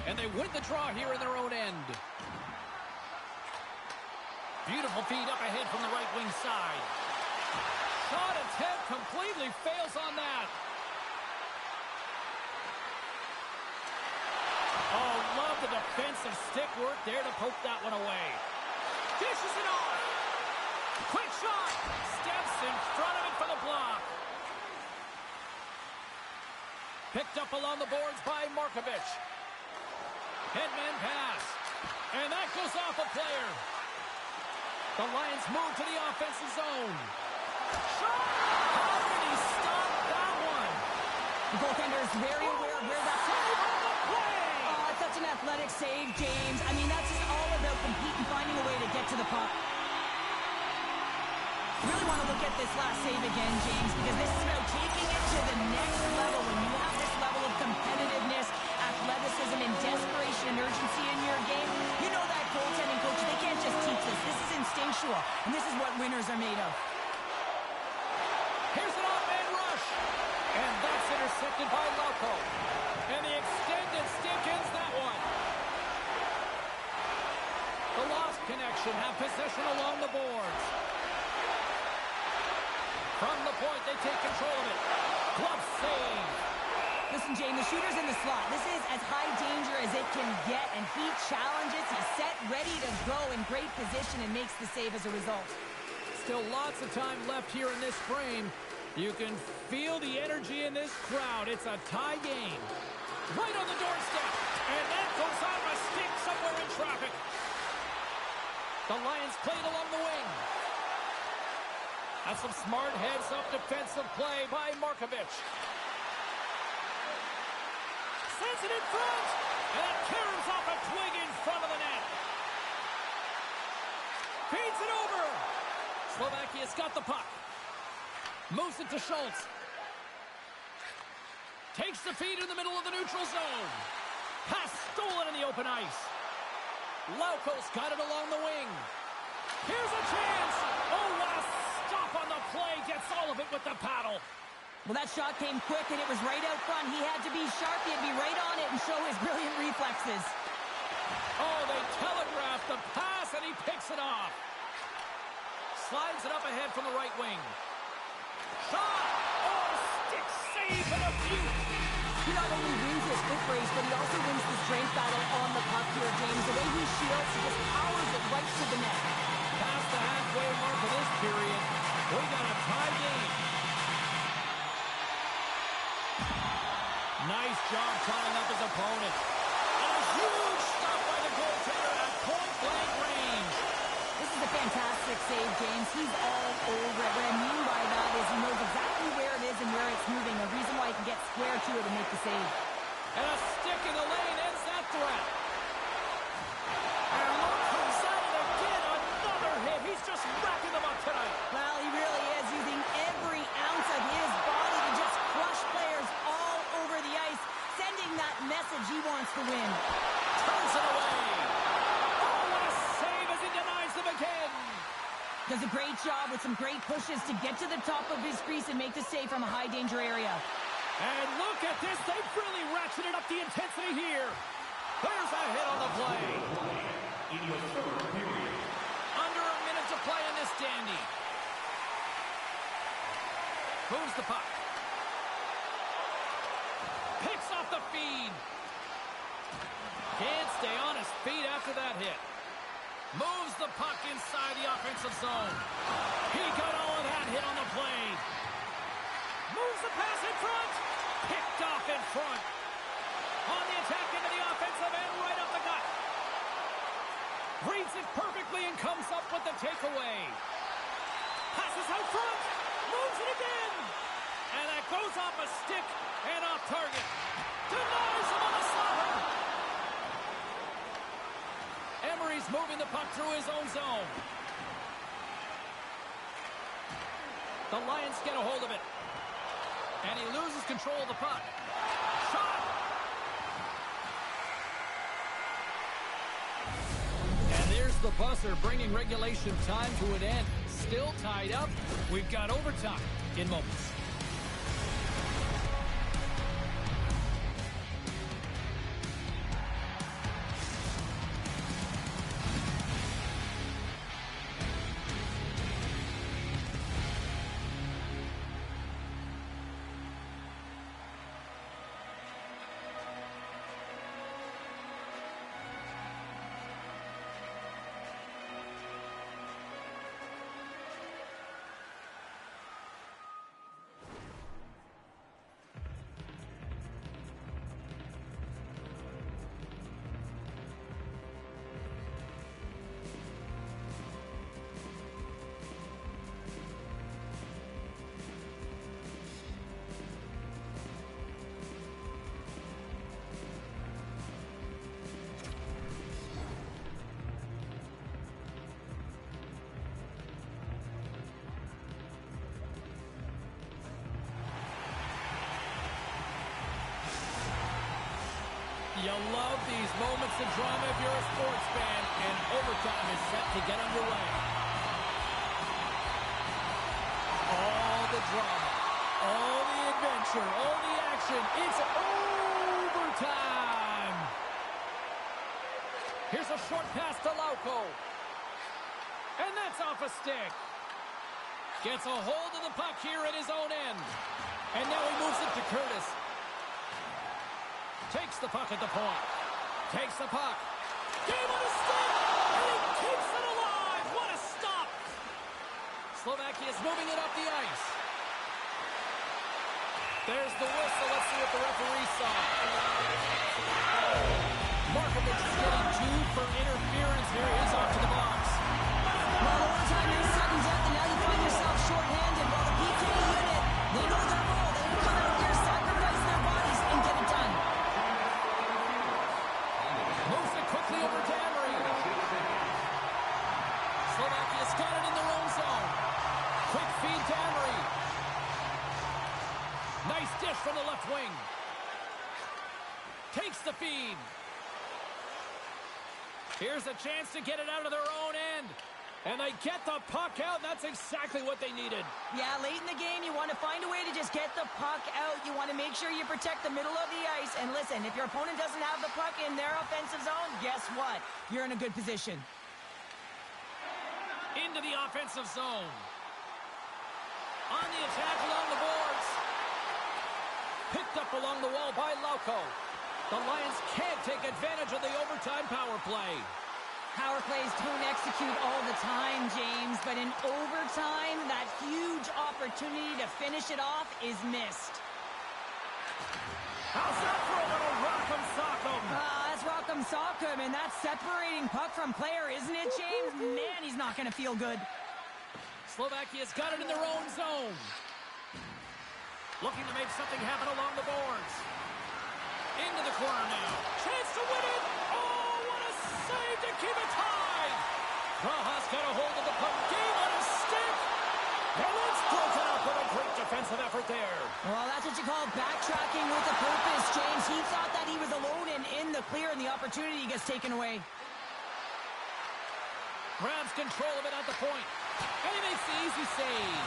S3: And they win the draw here in their own end. Beautiful feed up ahead from the right wing side. Shot attempt completely fails on that. Oh, love the defensive stick work there to poke that one away. Dishes it off. Quick shot. Steps in front of it for the block. Picked up along the boards by Markovic. Headman pass. And that goes off a player. The Lions move to the offensive zone. Shot! How did he stop that one?
S2: The goaltender is very aware of where that's
S3: Save on the play!
S2: Oh, such an athletic save, James. I mean, that's just all about competing, finding a way to get to the puck. Really want to look at this last save again, James, because this is about taking it to the next level. When you have this level of competitiveness, athleticism and desperation and urgency in your game, you know that goaltending coach, they can't just teach this. This is instinctual, and this is what winners are made of.
S3: Here's an off-man rush. And that's intercepted by Lauko. And the extended stick ends that one. The lost connection have possession along the boards. From the point, they take control of it. Glove save.
S2: Listen, Jane, the shooter's in the slot. This is as high danger as it can get, and he challenges. He's set, ready to go in great position, and makes the save as a result.
S3: Still lots of time left here in this frame. You can feel the energy in this crowd. It's a tie game. Right on the doorstep. And that goes off a stick somewhere in traffic. The Lions played along the wing. That's some smart heads-up defensive play by Markovic. Sends it in front. And it tears off a twig in front of the net. Feeds it over. Slovakia's got the puck. Moves it to Schultz. Takes the feed in the middle of the neutral zone. Pass stolen in the open ice. Lauko's got it along the wing. Here's a chance. Oh, what a stop on the play. Gets all of it with the paddle.
S2: Well, that shot came quick, and it was right out front. He had to be sharp. He had to be right on it and show his brilliant reflexes.
S3: Oh, they telegraphed the pass, and he picks it off. Slides it up ahead from the right wing. Shot! Oh, stick save and a few.
S2: He not only wins his foot race, but he also wins the strength battle on the puck here, James. The way he shields, he just powers it right to the net.
S3: Past the halfway mark of this period, we got a tie game. Nice job tying up his opponent. And a huge stop by the goaltender at point-blank range.
S2: This is a fantastic save, James. He's all over it. What I mean by that is he knows exactly where it is and where it's moving. A reason why he can get square to it and make the save.
S3: And a stick in the lane ends that threat. And look who's at it again. Another hit. He's just racking them up tonight.
S2: Well, he really is using every ounce of his body to just crush players all over the ice, sending that message he wants to win.
S3: Turns it away. Oh, what a save as he denies them again.
S2: Does a great job with some great pushes to get to the top of his crease and make the save from a high danger area.
S3: And look at this. They've really ratcheted up the intensity here. There's a hit on the play. Under a minute to play in this dandy. Moves the puck. Picks off the feed. Can't stay on his feet after that hit. Moves the puck inside the offensive zone. He got all of that hit on the play. Moves the pass in front. Picked off in front. On the attack into the offensive end, right up the gut. Reads it perfectly and comes up with the takeaway. Passes out front. Moves it again. And that goes off a stick and off target. Denies him on the slapper. Emery's moving the puck through his own zone. The Lions get a hold of it. And he loses control of the puck. Shot! And there's the buzzer, bringing regulation time to an end. Still tied up. We've got overtime in moments. You love these moments of drama if you're a sports fan, and overtime is set to get underway. All the drama, all the adventure, all the action. It's overtime. Here's a short pass to Lauko. And that's off a stick. Gets a hold of the puck here at his own end. And now he moves it to Curtis. Takes the puck at the point. Takes the puck. Game on his stick. And he keeps it alive. What a stop. Slovakia's moving it up the ice. There's the whistle. Let's see what the referee saw. Markovic is getting 2 for interference here. He's off to the box.
S2: Well, overtime is sudden death, and now you find yourself shorthanded. While the PK unit, they know their role. They can come out here, sacrifice their bodies, and get it done.
S3: Moves it quickly over to Emery. Slovakia's got it in their own zone. Quick feed to Emery. Nice dish from the left wing. Takes the feed. Here's a chance to get it out of their own end. And they get the puck out. That's exactly what they needed.
S2: Yeah, late in the game, you want to find a way to just get the puck out. You want to make sure you protect the middle of the ice. And listen, if your opponent doesn't have the puck in their offensive zone, guess what? You're in a good position.
S3: Into the offensive zone. On the attack along the boards. Picked up along the wall by Lauko. The Lions can't take advantage of the overtime power play.
S2: Power plays don't execute all the time, James, but in overtime, that huge opportunity to finish it off is missed.
S3: How's that for a little rock'em sock'em?
S2: That's rock'em sock'em, and that's separating puck from player, isn't it, James? Man, he's not going to feel good.
S3: Slovakia's got it in their own zone. Looking to make something happen along the boards. Into the corner now. Chance to win it. Oh, what a save to keep it tied. Praha's got a hold of the puck. Game on his stick. And it's broken up with a great defensive effort there.
S2: Well, that's what you call backtracking with a purpose, James. He thought that he was alone and in the clear, and the opportunity gets taken away.
S3: Grabs control of it at the point. And he makes the easy save.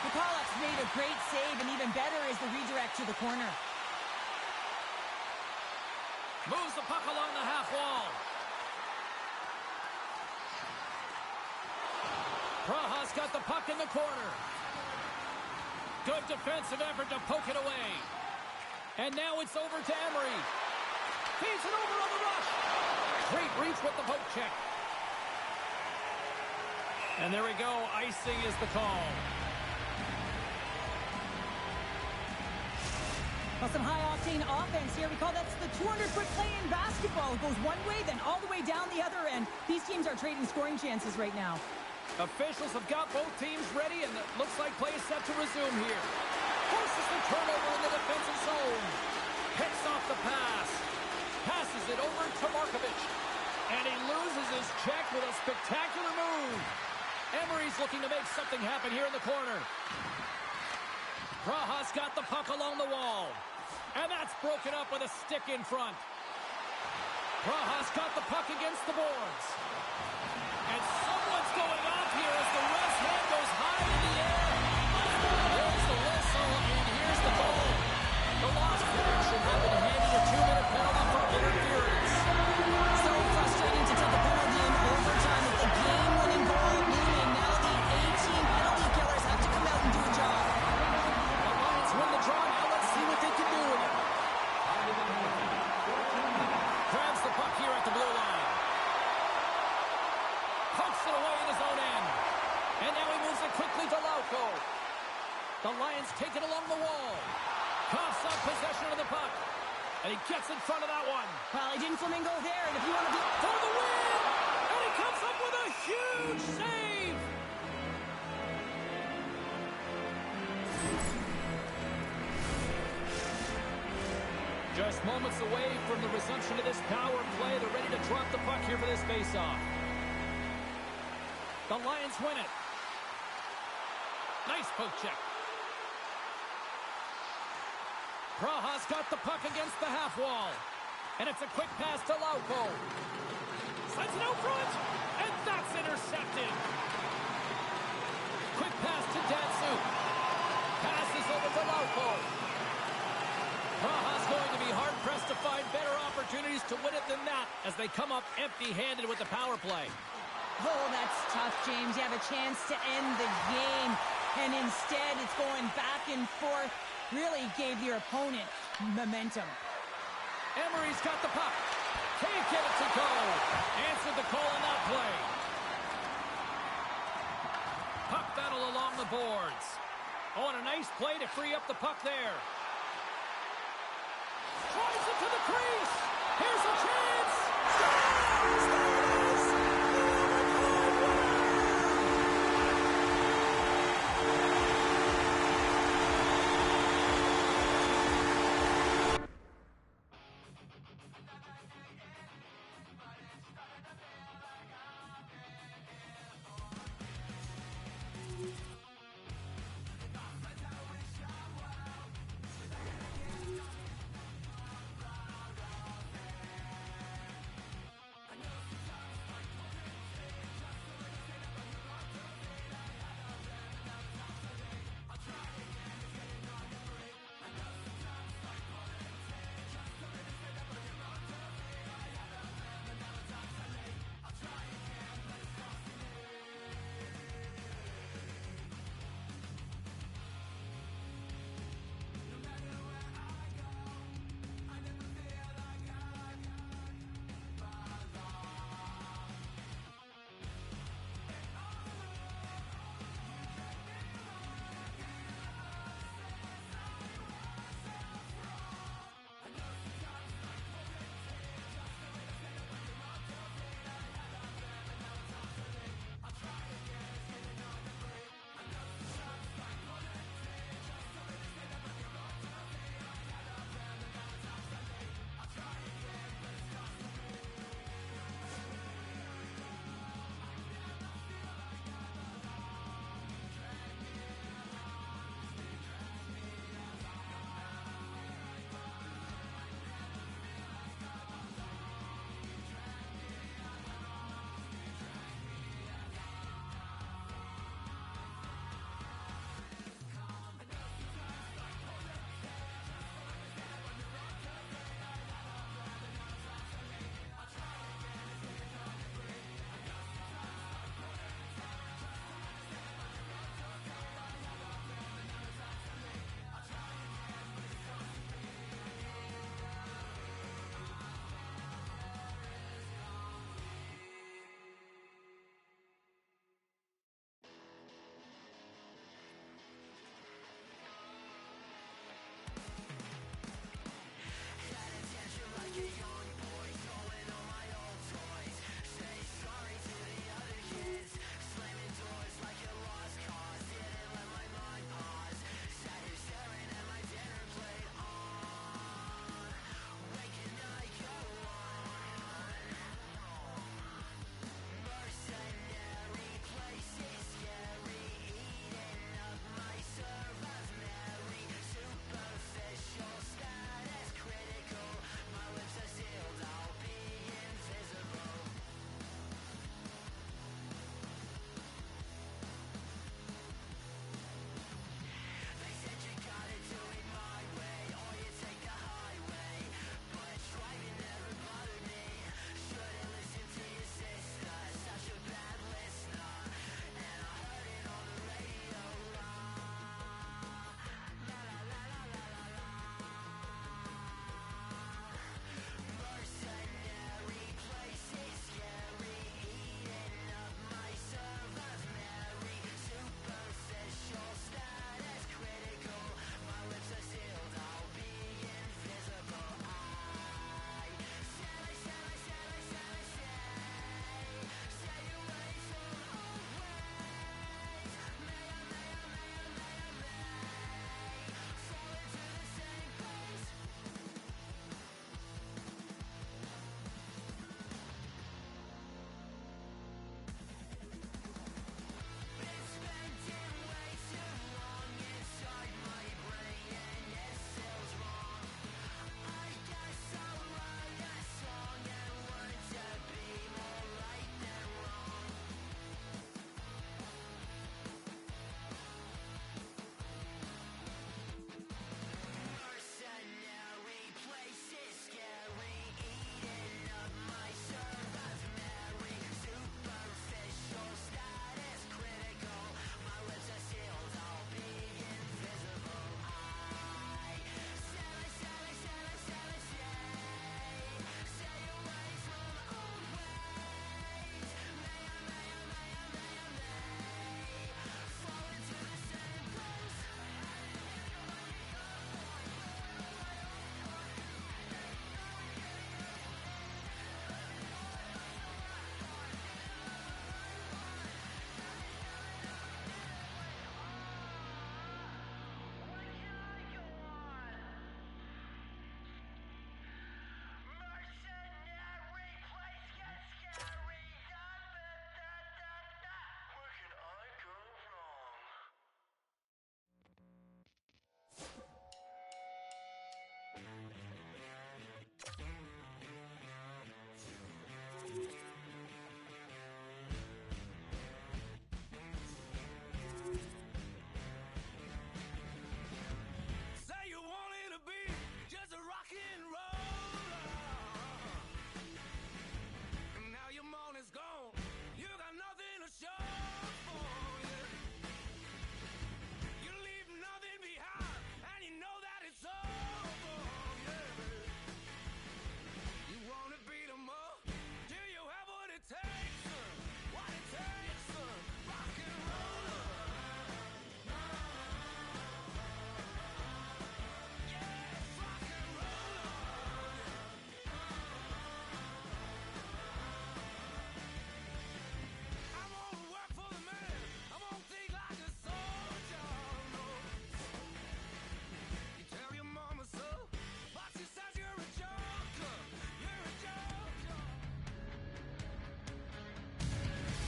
S2: McCulloch's made a great save, and even better is the redirect to the corner.
S3: Moves the puck along the half wall. Praha's got the puck in the corner. Good defensive effort to poke it away. And now it's over to Emery. Feeds it over on the rush. Great reach with the poke check. And there we go. Icing is the call.
S2: Well, some high-octane offense here. We call that the 200-foot play in basketball. It goes one way, then all the way down the other end. These teams are trading scoring chances right now.
S3: Officials have got both teams ready, and it looks like play is set to resume here. Forces the turnover in the defensive zone. Picks off the pass. Passes it over to Markovic. And he loses his check with a spectacular move. Emery's looking to make something happen here in the corner. Praha's got the puck along the wall. And that's broken up with a stick in front. Praha's got the puck against the boards. And someone's going off here as the ref's hand goes high in the air. There's the whistle, and here's the goal. The lost player should have been handed a 2-minute penalty for interference.
S2: So frustrating to take a penalty in overtime with the game-winning goal looming. Now the 18 penalty killers have to come out and do a job.
S3: The Lions win the draw. Now let's see what they can do with it. Grabs the puck here at the blue line. Pokes it away in his own end. And now he moves it quickly to Lauko. The Lions take it along the wall. Coughs up possession of the puck. And he gets in front of that one.
S2: Well, he didn't flamingo there, and if you want to be...
S3: For the win! And he comes up with a huge save! Just moments away from the resumption of this power play. They're ready to drop the puck here for this faceoff. The Lions win it. Nice poke check. Praha's got the puck against the half wall. And it's a quick pass to Lauko. Sends it out front, and that's intercepted. Quick pass to Datsu. Passes over to Lauko. Praha's going to be hard-pressed to find better opportunities to win it than that as they come up empty-handed with the power play.
S2: Oh, that's tough, James. You have a chance to end the game, and instead it's going back and forth. Really gave your opponent momentum.
S3: Emery's got the puck. Can't get it to go. Answered the call on that play. Puck battle along the boards. Oh, and a nice play to free up the puck there. Drives it to the crease. Here's a chance.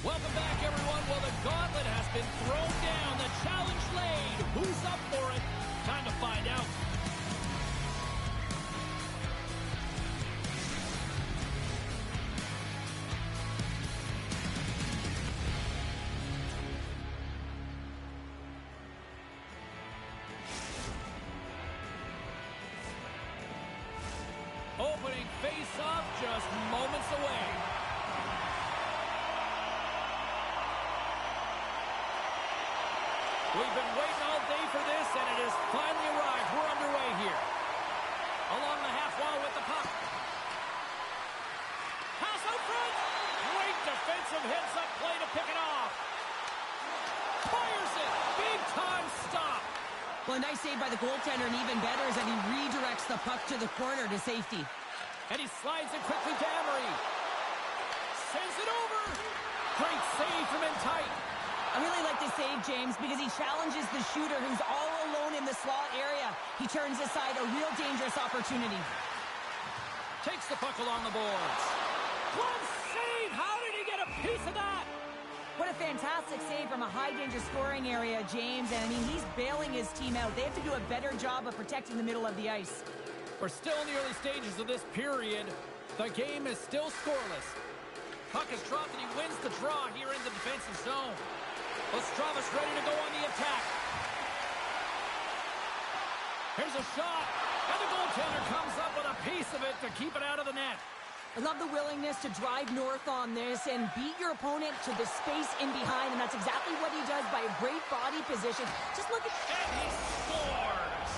S3: Welcome back, everyone. Well, the gauntlet has been thrown down. The challenge laid. Who's up for it? Time to find out. Opening face-off just moments away. We've been waiting all day for this, and it has finally arrived. We're underway here. Along the half wall with the puck. Pass out front. Great defensive heads-up play to pick it off. Fires it. Big-time stop.
S2: Well, a nice save by the goaltender, and even better is that he redirects the puck to the corner to safety.
S3: And he slides it quickly to Emery. Sends it over. Great save from in tight.
S2: I really like this save, James, because he challenges the shooter who's all alone in the slot area. He turns aside a real dangerous opportunity.
S3: Takes the puck along the boards. Glove save. How did he get a piece of that?
S2: What a fantastic save from a high-danger scoring area, James. And, I mean, he's bailing his team out. They have to do a better job of protecting the middle of the ice.
S3: We're still in the early stages of this period. The game is still scoreless. Puck is dropped, and he wins the draw here in the defensive zone. Ostrava's ready to go on the attack. Here's a shot, and the goaltender comes up with a piece of it to keep it out of the net.
S2: I love the willingness to drive north on this and beat your opponent to the space in behind, and that's exactly what he does by a great body position. Just look at...
S3: And he scores!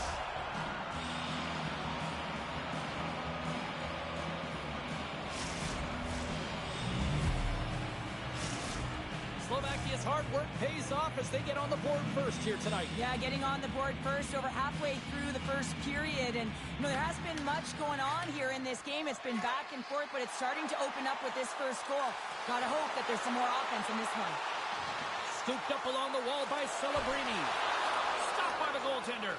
S3: Slovakia's hard work pays off as they get on the board first here tonight.
S2: Yeah, getting on the board first over halfway through the first period. And, you know, there hasn't been much going on here in this game. It's been back and forth, but it's starting to open up with this first goal. Gotta hope that there's some more offense in this one.
S3: Scooped up along the wall by Celebrini. Stopped by the goaltender.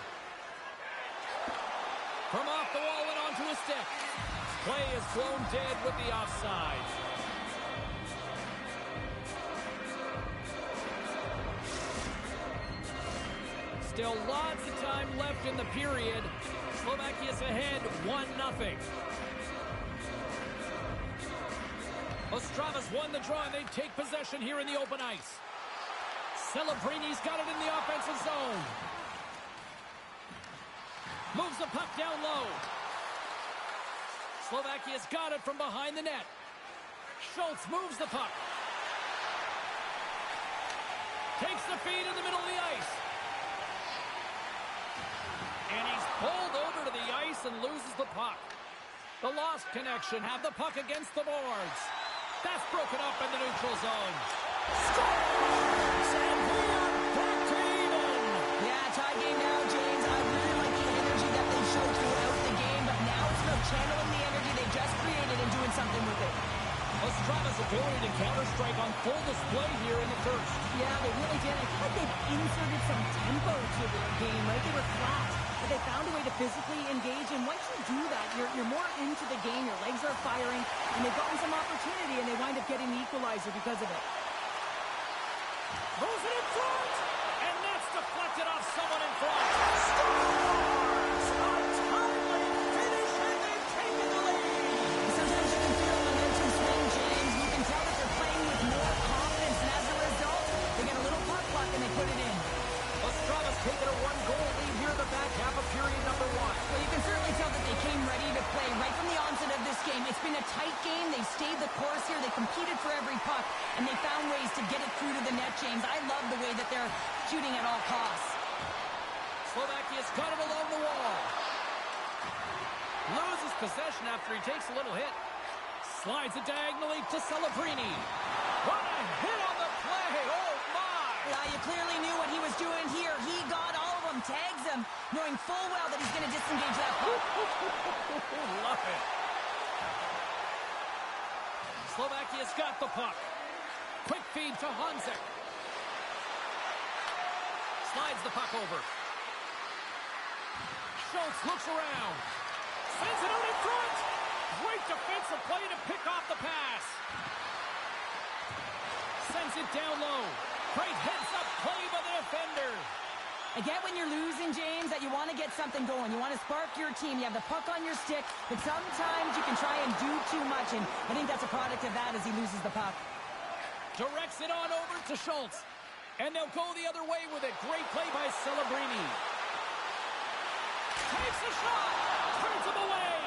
S3: From off the wall and onto a stick. Play is blown dead with the offside. Still lots of time left in the period. Slovakia's ahead 1-0. Ostrava's won the draw, and they take possession here in the open ice. Celebrini's got it in the offensive zone. Moves the puck down low. Slovakia's got it from behind the net. Schultz moves the puck. Takes the feed in the middle of the ice. And he's pulled over to the ice and loses the puck. The lost connection have the puck against the boards. That's broken up in the neutral zone. Scores! And we're back to even.
S2: Yeah, tie game now, James. I really like the energy that they showed throughout the game, but now it's about channeling the energy they just created and doing something with it.
S3: Ostrava's ability to counter-strike on full display here in the first.
S2: Yeah, they really did. I feel like they've inserted some tempo to their game, right? They were flat, but they found a way to physically engage, and once you do that, you're more into the game. Your legs are firing, and they've gotten some opportunity, and they wind up getting the equalizer because of it.
S3: Throws it in front, and that's deflected off someone in front.
S1: Scores! A timely finish, and they've taken the lead.
S2: Sometimes you can feel momentum swing, James. You can tell that they're playing with more confidence, and as a result, they get a little puck luck and they put it in.
S3: Ostrava's taken a one-goal lead here in the back half of period number one.
S2: Well, you can certainly tell that they came ready to play right from the onset of this game. It's been a tight game. They stayed the course here. They competed for every puck, and they found ways to get it through to the net, James. I love the way that they're shooting at all costs.
S3: Slovakia's got it along the wall. Loses possession after he takes a little hit. Slides it diagonally to Celebrini. What a hit on the play! Oh, my!
S2: Yeah, you clearly knew what he was doing here. He got all of them, tags them, knowing full well that he's going to disengage that puck.
S3: Love it. Slovakia's got the puck. Quick feed to Honzek. Slides the puck over. Schultz looks around. Sends it out in front. Great defensive play to pick off the pass. Moves it down low. Great heads-up play by the defender.
S2: I get when you're losing, James, that you want to get something going. You want to spark your team. You have the puck on your stick, but sometimes you can try and do too much, and I think that's a product of that as he loses the puck.
S3: Directs it on over to Schultz. And they'll go the other way with it. Great play by Celebrini. Takes a shot. Turns him away.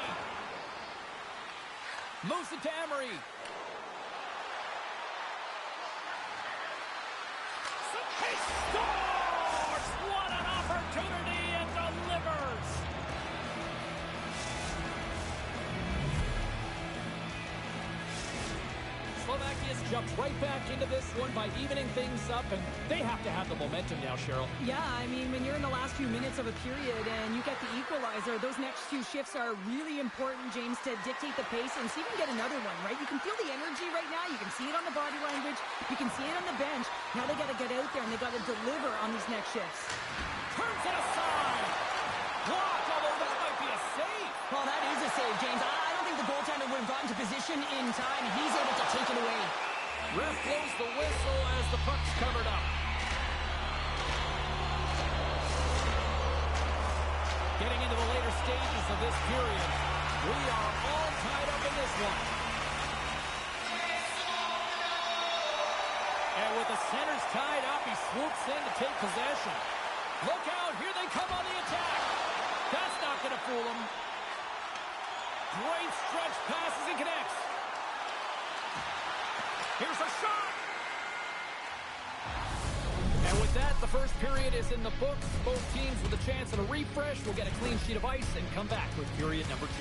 S3: Moves it to Emery. He scores! What an opportunity, and delivers! Slovakia's jumped right back into this one by evening things up, and they have to have the momentum now, Cheryl.
S2: Yeah, I mean, when you're in the last few minutes of a period and you get the equalizer, those next few shifts are really important, James, to dictate the pace and see if you can get another one, right? You can feel the energy right now. You can see it on the body language. You can see it on the bench. Now they got to get out there and they got to deliver on these next shifts.
S3: Turns it aside. Blocked, although that might be a save.
S2: Well, that is a save, James. I don't think the goaltender would have gotten to position in time. He's able to take it away.
S3: Ref blows the whistle as the puck's covered up. Getting into the later stages of this period, we are all tied up in this one. And with the centers tied up, he swoops in to take possession. Look out, here they come on the attack. That's not going to fool him. Great stretch passes and connects. Here's a shot. And with that, the first period is in the books. Both teams with a chance at a refresh will get a clean sheet of ice and come back with period number 2.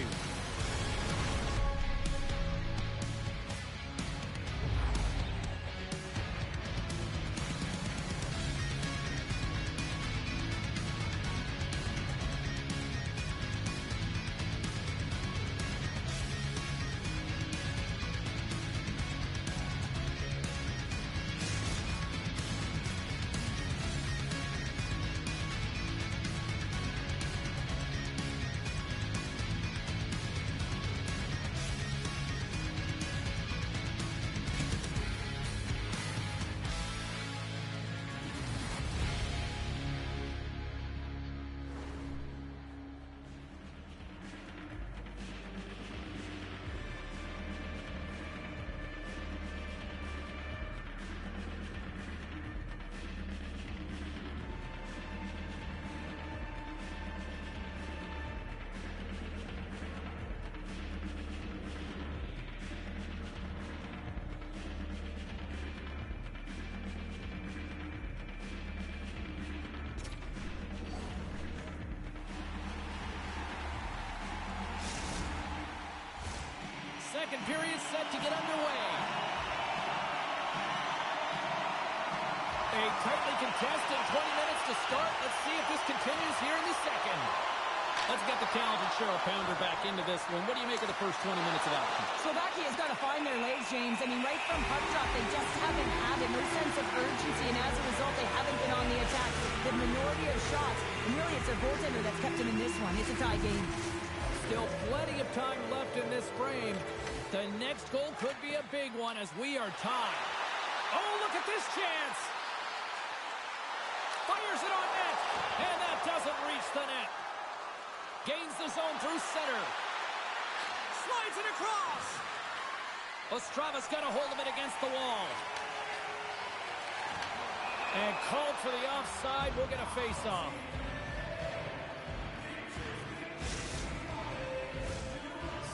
S3: Second period set to get underway. A tightly contested 20 minutes to start. Let's see if this continues here in the second. Let's get the talented Cheryl Pounder back into this one. What do you make of the first 20 minutes of action?
S2: Slovakia's got to find their legs, James. I mean, right from puck drop, they just haven't had it. No sense of urgency, and as a result, they haven't been on the attack. The minority of shots, and really it's their goaltender that's kept them in this one. It's a tie game.
S3: Still plenty of time left in this frame. The next goal could be a big one as we are tied. Oh, look at this chance. Fires it on net, and that doesn't reach the net. Gains the zone through center. Slides it across. Ostrava's got a hold of it against the wall. And called for the offside. We'll get a face-off.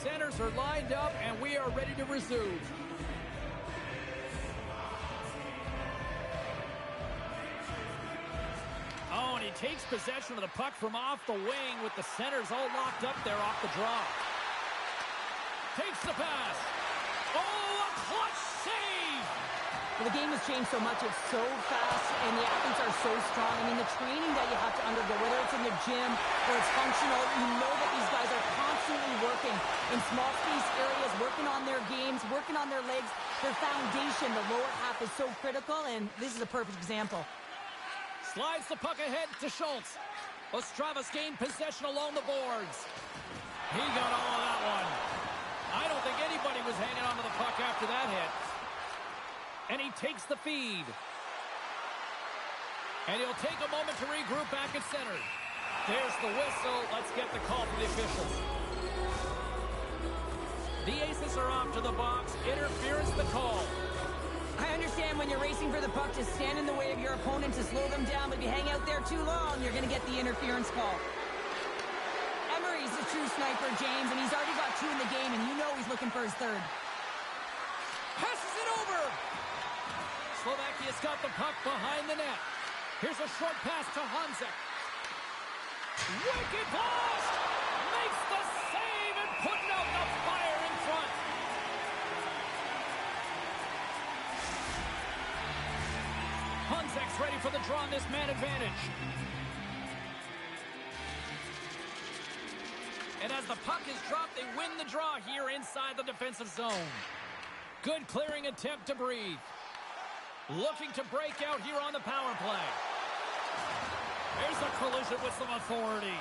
S3: Centers are lined up, and we are ready to resume. Oh, and he takes possession of the puck from off the wing with the centers all locked up there off the draw. Takes the pass. Oh, a clutch save!
S2: Well, the game has changed so much. It's so fast, and the athletes are so strong. I mean, the training that you have to undergo, whether it's in the gym or it's functional, you know that these guys are constantly working in small space areas, working on their games, working on their legs. Their foundation, the lower half, is so critical, and this is a perfect example.
S3: Slides the puck ahead to Schultz. Ostrava's gained possession along the boards. He got all of that one. I don't think anybody was hanging on to the puck after that hit. And he takes the feed. And he'll take a moment to regroup back at center. There's the whistle. Let's get the call from the officials. The Aces are off to the box. Interference the call.
S2: I understand when you're racing for the puck to stand in the way of your opponent to slow them down, but if you hang out there too long, you're going to get the interference call. Emery's a true sniper, James, and he's already got 2 in the game, and you know he's looking for his 3rd.
S3: Passes it over. Slovakia's got the puck behind the net. Here's a short pass to Honzek. Wicked blast! Makes the save and putting out the fire in front. Honzek's ready for the draw on this man advantage. And as the puck is dropped, they win the draw here inside the defensive zone. Good clearing attempt to breathe. Looking to break out here on the power play. There's a collision with some authority.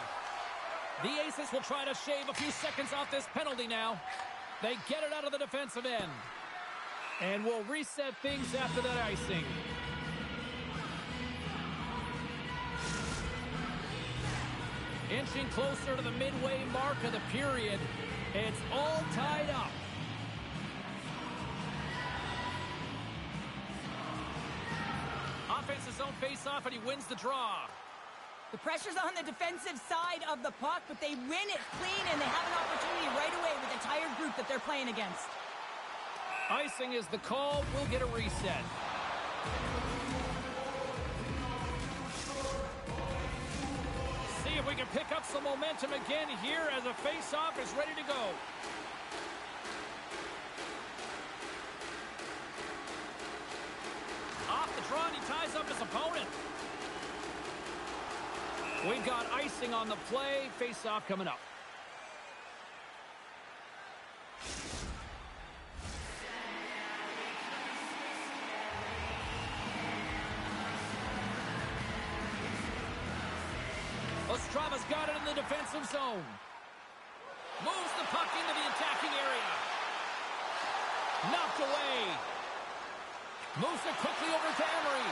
S3: The Aces will try to shave a few seconds off this penalty now. They get it out of the defensive end. And will reset things after that icing. Inching closer to the midway mark of the period. It's all tied up. Offense his own face-off, and he wins the draw.
S2: The pressure's on the defensive side of the puck, but they win it clean, and they have an opportunity right away with a tired group that they're playing against.
S3: Icing is the call. We'll get a reset. See if we can pick up some momentum again here as the face-off is ready to go. Off the draw, and he ties up his opponent. We've got icing on the play. Face-off coming up. Ostrava's got it in the defensive zone. Moves the puck into the attacking area. Knocked away. Moves it quickly over to Emery.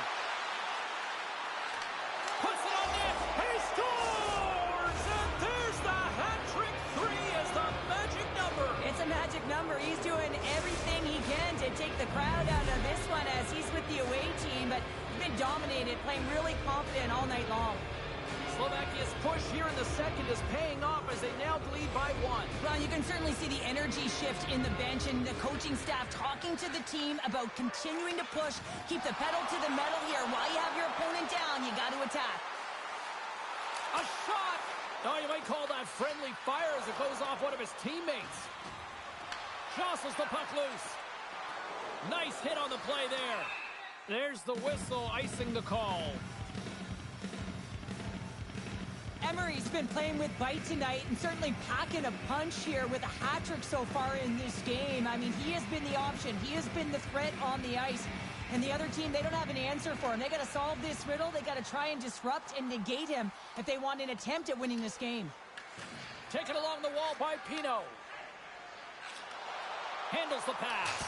S3: Puts it on net. He scores! And there's the hat-trick 3 as the magic number.
S2: It's a magic number. He's doing everything he can to take the crowd out of this one as he's with the away team, but he's been dominated, playing really confident all night long.
S3: Slovakia's push here in the second is paying off as they now lead by 1.
S2: Well, you can certainly see the energy shift in the bench and the coaching staff talking to the team about continuing to push, keep the pedal to the metal here. While you have your opponent down, you got to attack.
S3: A shot! Oh, you might call that friendly fire as it goes off one of his teammates. Jostles the puck loose. Nice hit on the play there. There's the whistle, icing the call.
S2: Emery's been playing with bite tonight and certainly packing a punch here with a hat-trick so far in this game. I mean, he has been the option. He has been the threat on the ice. And the other team, they don't have an answer for him. They got to solve this riddle. They got to try and disrupt and negate him if they want an attempt at winning this game.
S3: Taken along the wall by Pino. Handles the pass.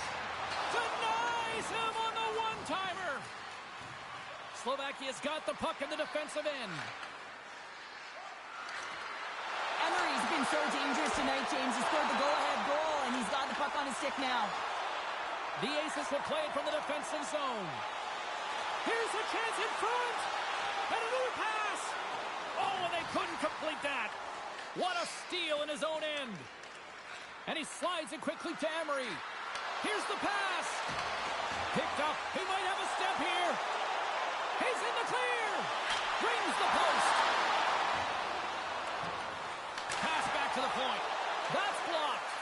S3: Denies him on the one-timer. Slovakia's got the puck in the defensive end.
S2: Emery's been so dangerous tonight, James. He scored the go-ahead goal, and he's got the puck on his stick now.
S3: The Aces will play it from the defensive zone. Here's a chance in front. And another pass. Oh, and they couldn't complete that. What a steal in his own end. And he slides it quickly to Emery. Here's the pass. Picked up. He might have a step here. He's in the clear. Rings the post. Pass back to the point. That's blocked.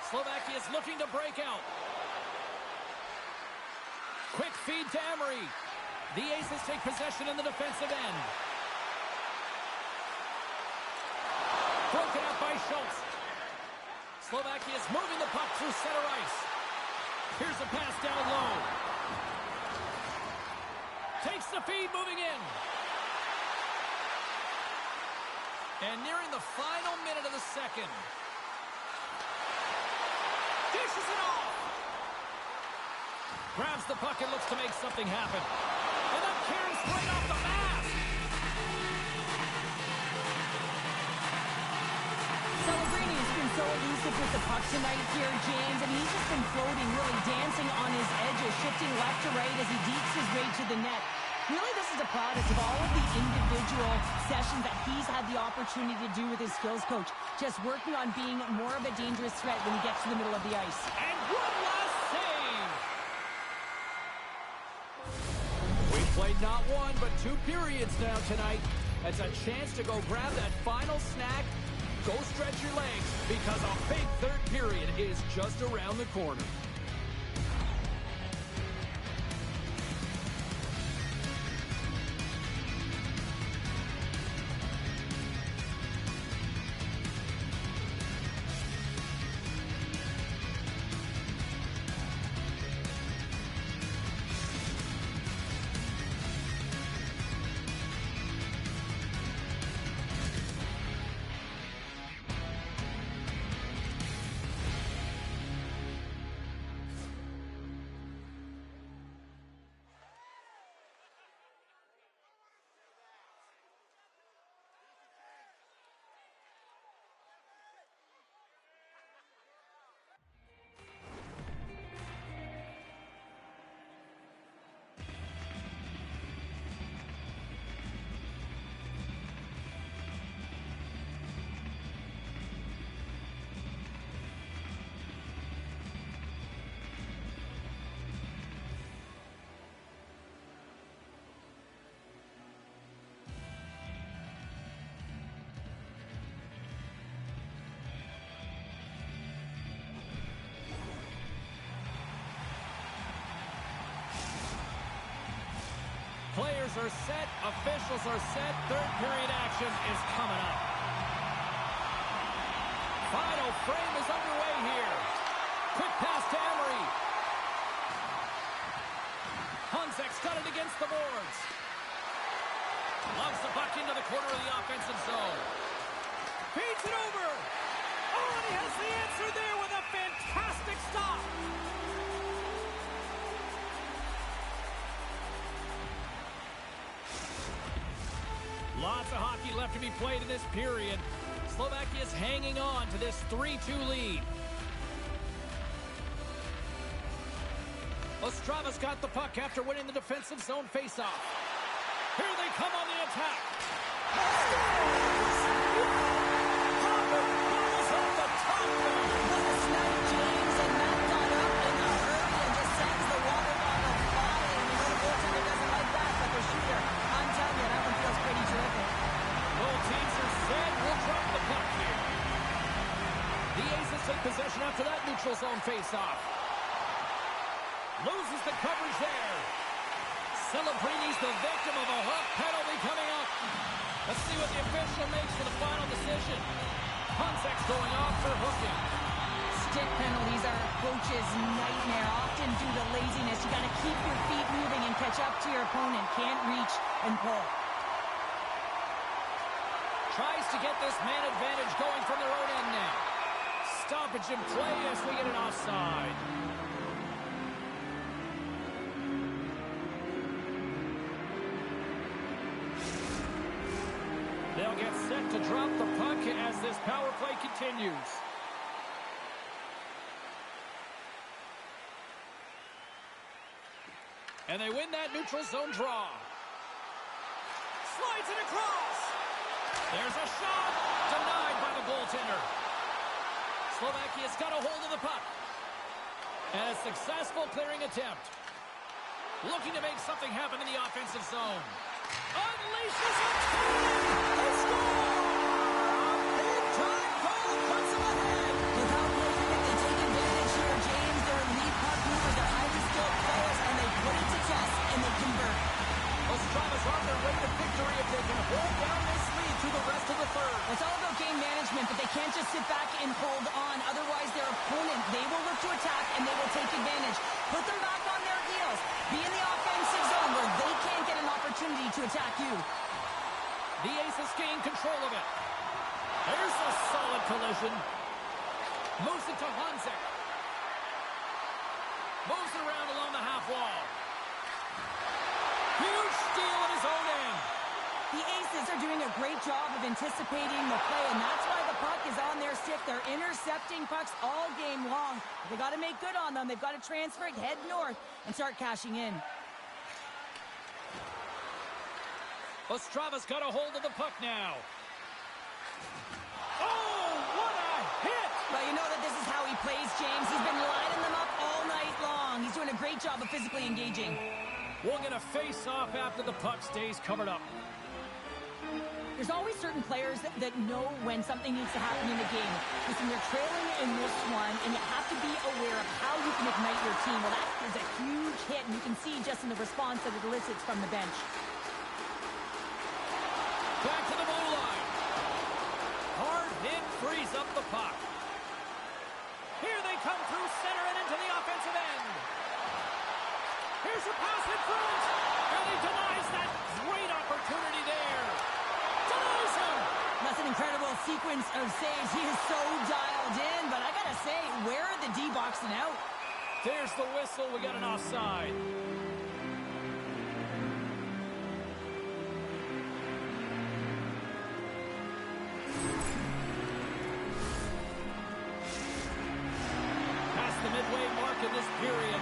S3: Slovakia's looking to break out. Quick feed to Emery. The Aces take possession in the defensive end. Broken up by Schultz. Slovakia's moving the puck through center ice. Here's a pass down low. Takes the feed, moving in. And nearing the final minute of the second. Dishes it off. Grabs the puck and looks to make something happen. And then carries right off the mask.
S2: Celebrini has been so elusive with the puck tonight here, James, and he's just been floating, really dancing on his edges, shifting left to right as he deeps his way to the net. Really, this is a product of all of the individual sessions that he's had the opportunity to do with his skills coach, just working on being more of a dangerous threat when he gets to the middle of the ice.
S3: And one last save. We've played not one, but 2 periods now tonight. It's a chance to go grab that final snack. Go stretch your legs, because a big third period is just around the corner. Players are set, officials are set, third period action is coming up. Final frame is underway here. Quick pass to Emery. Hunzek's got it against the boards. Loves the puck into the corner of the offensive zone. Feeds it over. Oh, and he has the answer there with a fantastic stop. Lots of hockey left to be played in this period. Slovakia's hanging on to this 3-2 lead. Ostrava's got the puck after winning the defensive zone faceoff. Here they come on the attack. Hopper pulls up the top there.
S2: What a snipe, James, and that got up in a hurry and just sends the water bottle flying. You know the goaltender doesn't like that, but the shooter, I'm telling you, that one feels pretty terrific.
S3: Both teams are set. We'll drop the puck here. The Aces take possession after that neutral zone faceoff. Loses the coverage there. Celebrini's the victim of a hook penalty coming up. Let's see what the official makes for the final decision. Hunzek's going off for hooking.
S2: Stick penalties are a coach's nightmare, often due to laziness. You got to keep your feet moving and catch up to your opponent. Can't reach and pull.
S3: Tries to get this man advantage going from their own end now. Stoppage in play as we get an offside. They'll get set to drop the puck as this power play continues. And they win that neutral zone draw. Slides it across. There's a shot. Denied by the goaltender. Slovakia's got a hold of the puck. And a successful clearing attempt. Looking to make something happen in the offensive zone. Unleashes a they score! Big-time goal puts them ahead.
S2: Without looking at they take advantage here, James. Their lead puck movers are highly skilled players, and they put it to test, and they convert.
S3: Ostrava's on their way to victory if they can hold down this lead through the rest of the third.
S2: It's all about game management, but they can't just sit back and hold on. Otherwise, their opponent, they will look to attack, and they will take advantage. Put them back on their heels. Be in the offensive zone where they can't get an opportunity to attack you.
S3: The Aces gain control of it. There's a solid collision. Moves it to Hunzek. Moves it around along the half half wall. Huge steal in his own end.
S2: The Aces are doing a great job of anticipating the play, and that's why the puck is on their stick. They're intercepting pucks all game long. They got to make good on them. They've got to transfer it, head north, and start cashing in.
S3: Ostrava's got a hold of the puck now. Oh, what a hit!
S2: Well, you know that this is how he plays, James. He's been lining them up all night long. He's doing a great job of physically engaging.
S3: We'll get a face-off after the puck stays covered up.
S2: There's always certain players that know when something needs to happen in the game. Listen, you're trailing in this one, and you have to be aware of how you can ignite your team. Well, that is a huge hit, and you can see just in the response that it elicits from the bench.
S3: Back to the blue line. Hard hit frees up the puck. Here they come through center and into the offensive end. Here's a pass in front, and he denies that great opportunity there. Denies him.
S2: That's an incredible sequence of saves. He is so dialed in, but I gotta say, where are the D boxing out?
S3: There's the whistle. We got an offside. Past the midway mark in this period.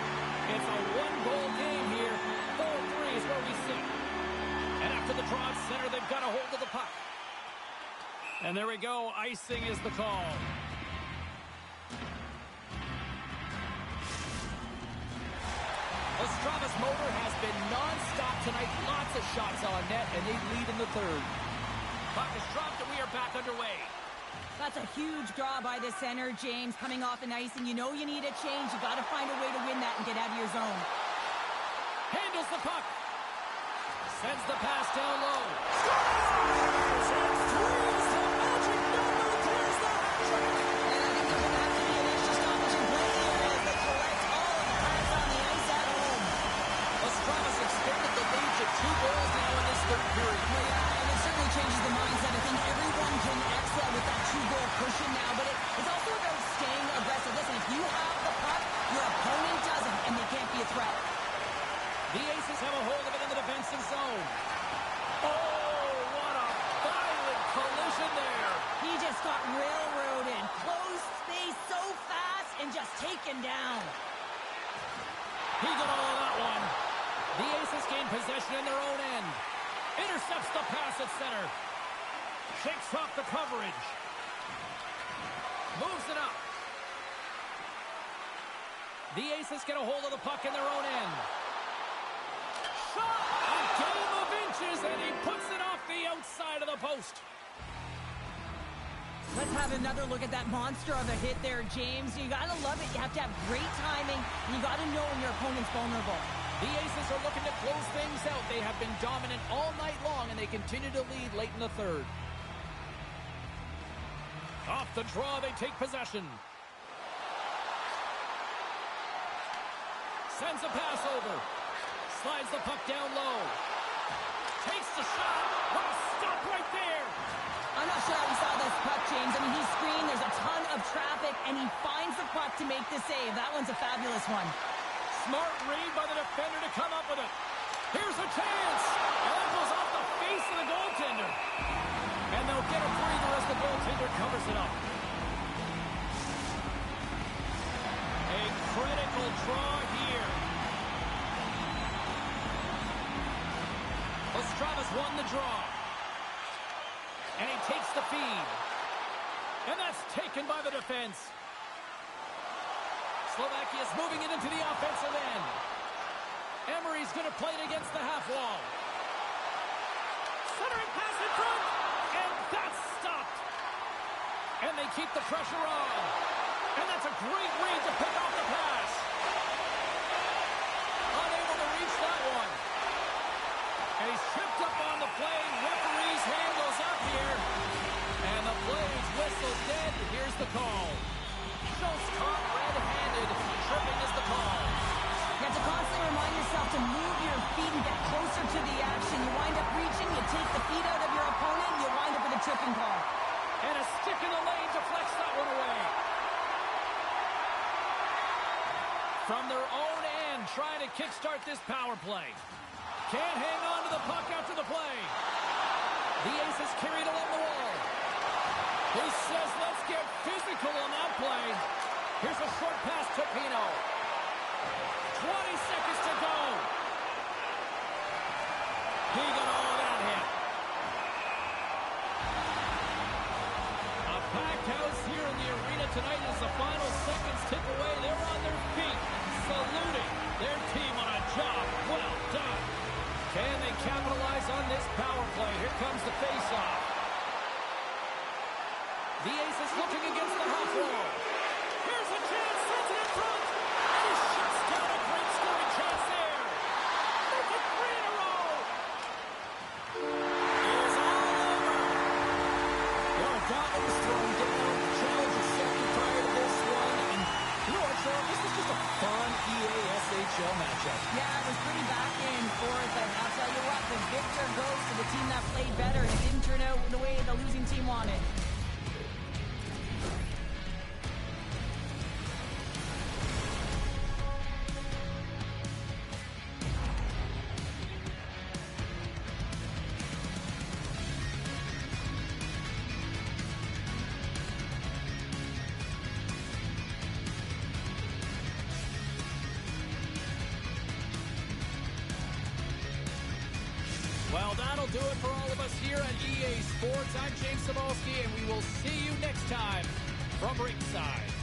S3: It's a one-goal game here. 4-3 is where we sit. And after the draw at center, they've got a hold of the puck. And there we go. Icing is the call. Ostrava's motor has been non-stop tonight. Lots of shots on net, and they lead in the third. Puck is dropped, and we are back underway.
S2: That's a huge draw by the center, James, coming off an ice, and you know you need a change. You got to find a way to win that and get out of your zone.
S3: Handles the puck. Sends the pass down low. Ostrava's extended the lead to 2 goals now in this third period.
S2: Well, yeah, and it certainly changes the mindset. I think everyone can excel with that 2-goal cushion now, but it's also about staying aggressive. Listen, if you have the puck, your opponent doesn't, and they can't be a threat.
S3: The Aces have a hold of it in the defensive zone. Oh, what a violent collision there.
S2: He just got railroaded. Close space so fast and just taken down.
S3: He got all of that one. The Aces gain possession in their own end. Intercepts the pass at center. Shakes off the coverage. Moves it up. The Aces get a hold of the puck in their own end. Shot! A game of inches, and he puts it off the outside of the post.
S2: Let's have another look at that monster of a hit there, James. You gotta love it. You have to have great timing, and you gotta know when your opponent's vulnerable.
S3: The Aces are looking to close things out. They have been dominant all night long, and they continue to lead late in the third. Off the draw, they take possession. Sends a pass over. Slides the puck down low. Takes the shot. What a stop right there.
S2: I'm not sure how he saw this puck, James. I mean, he screened. There's a ton of traffic, and he finds the puck to make the save. That one's a fabulous one.
S3: Smart read by the defender to come up with it. Here's a chance. And that goes off the face of the goaltender. And they'll get a breather as the goaltender covers it up. A critical draw here. Ostrava's won the draw. And he takes the feed. And that's taken by the defense. Slovakia's moving it into the offensive end. Emery's going to play it against the half wall. Centering pass in front. And that's stopped. And they keep the pressure on. And that's a great read to pick off the pass. Unable to reach that one. And he's tripped up on the play. Referee's hand goes up here. And the play's whistle dead. Here's the call. Schultz caught red-handed. Tripping is the call.
S2: You have to constantly remind yourself to move your feet and get closer to the action. You wind up reaching, you take the feet out of your opponent, you wind up with a tripping call.
S3: And a stick in the lane deflects that one away. From their own end, trying to kickstart this power play. Can't hang on to the puck after the play. The Aces carried along the wall. He says, let's get physical on that play. Here's a short pass to Pino. 20 seconds to go. He got all that hit. A packed house here in the arena tonight as the final seconds tick away. They're on their feet, saluting their team on a job well done. Can they capitalize on this power play? Here comes the face-off. The Aces looking against the half wall. Here's a chance, sends it in front. And he shuts down a great scoring chance there. Make it 3 in a row. It's all over. Well, Donovan was thrown down. Challenge accepted prior to this one. And you know what, Sean? This was just a fun EASHL matchup.
S2: Yeah, it was pretty back and forth, but I'll tell you what, the victor goes to the team that played better, and it didn't turn out the way the losing team wanted.
S3: Well, that'll do it for all of us here at EA Sports. I'm James Cebulski, and we will see you next time from ringside.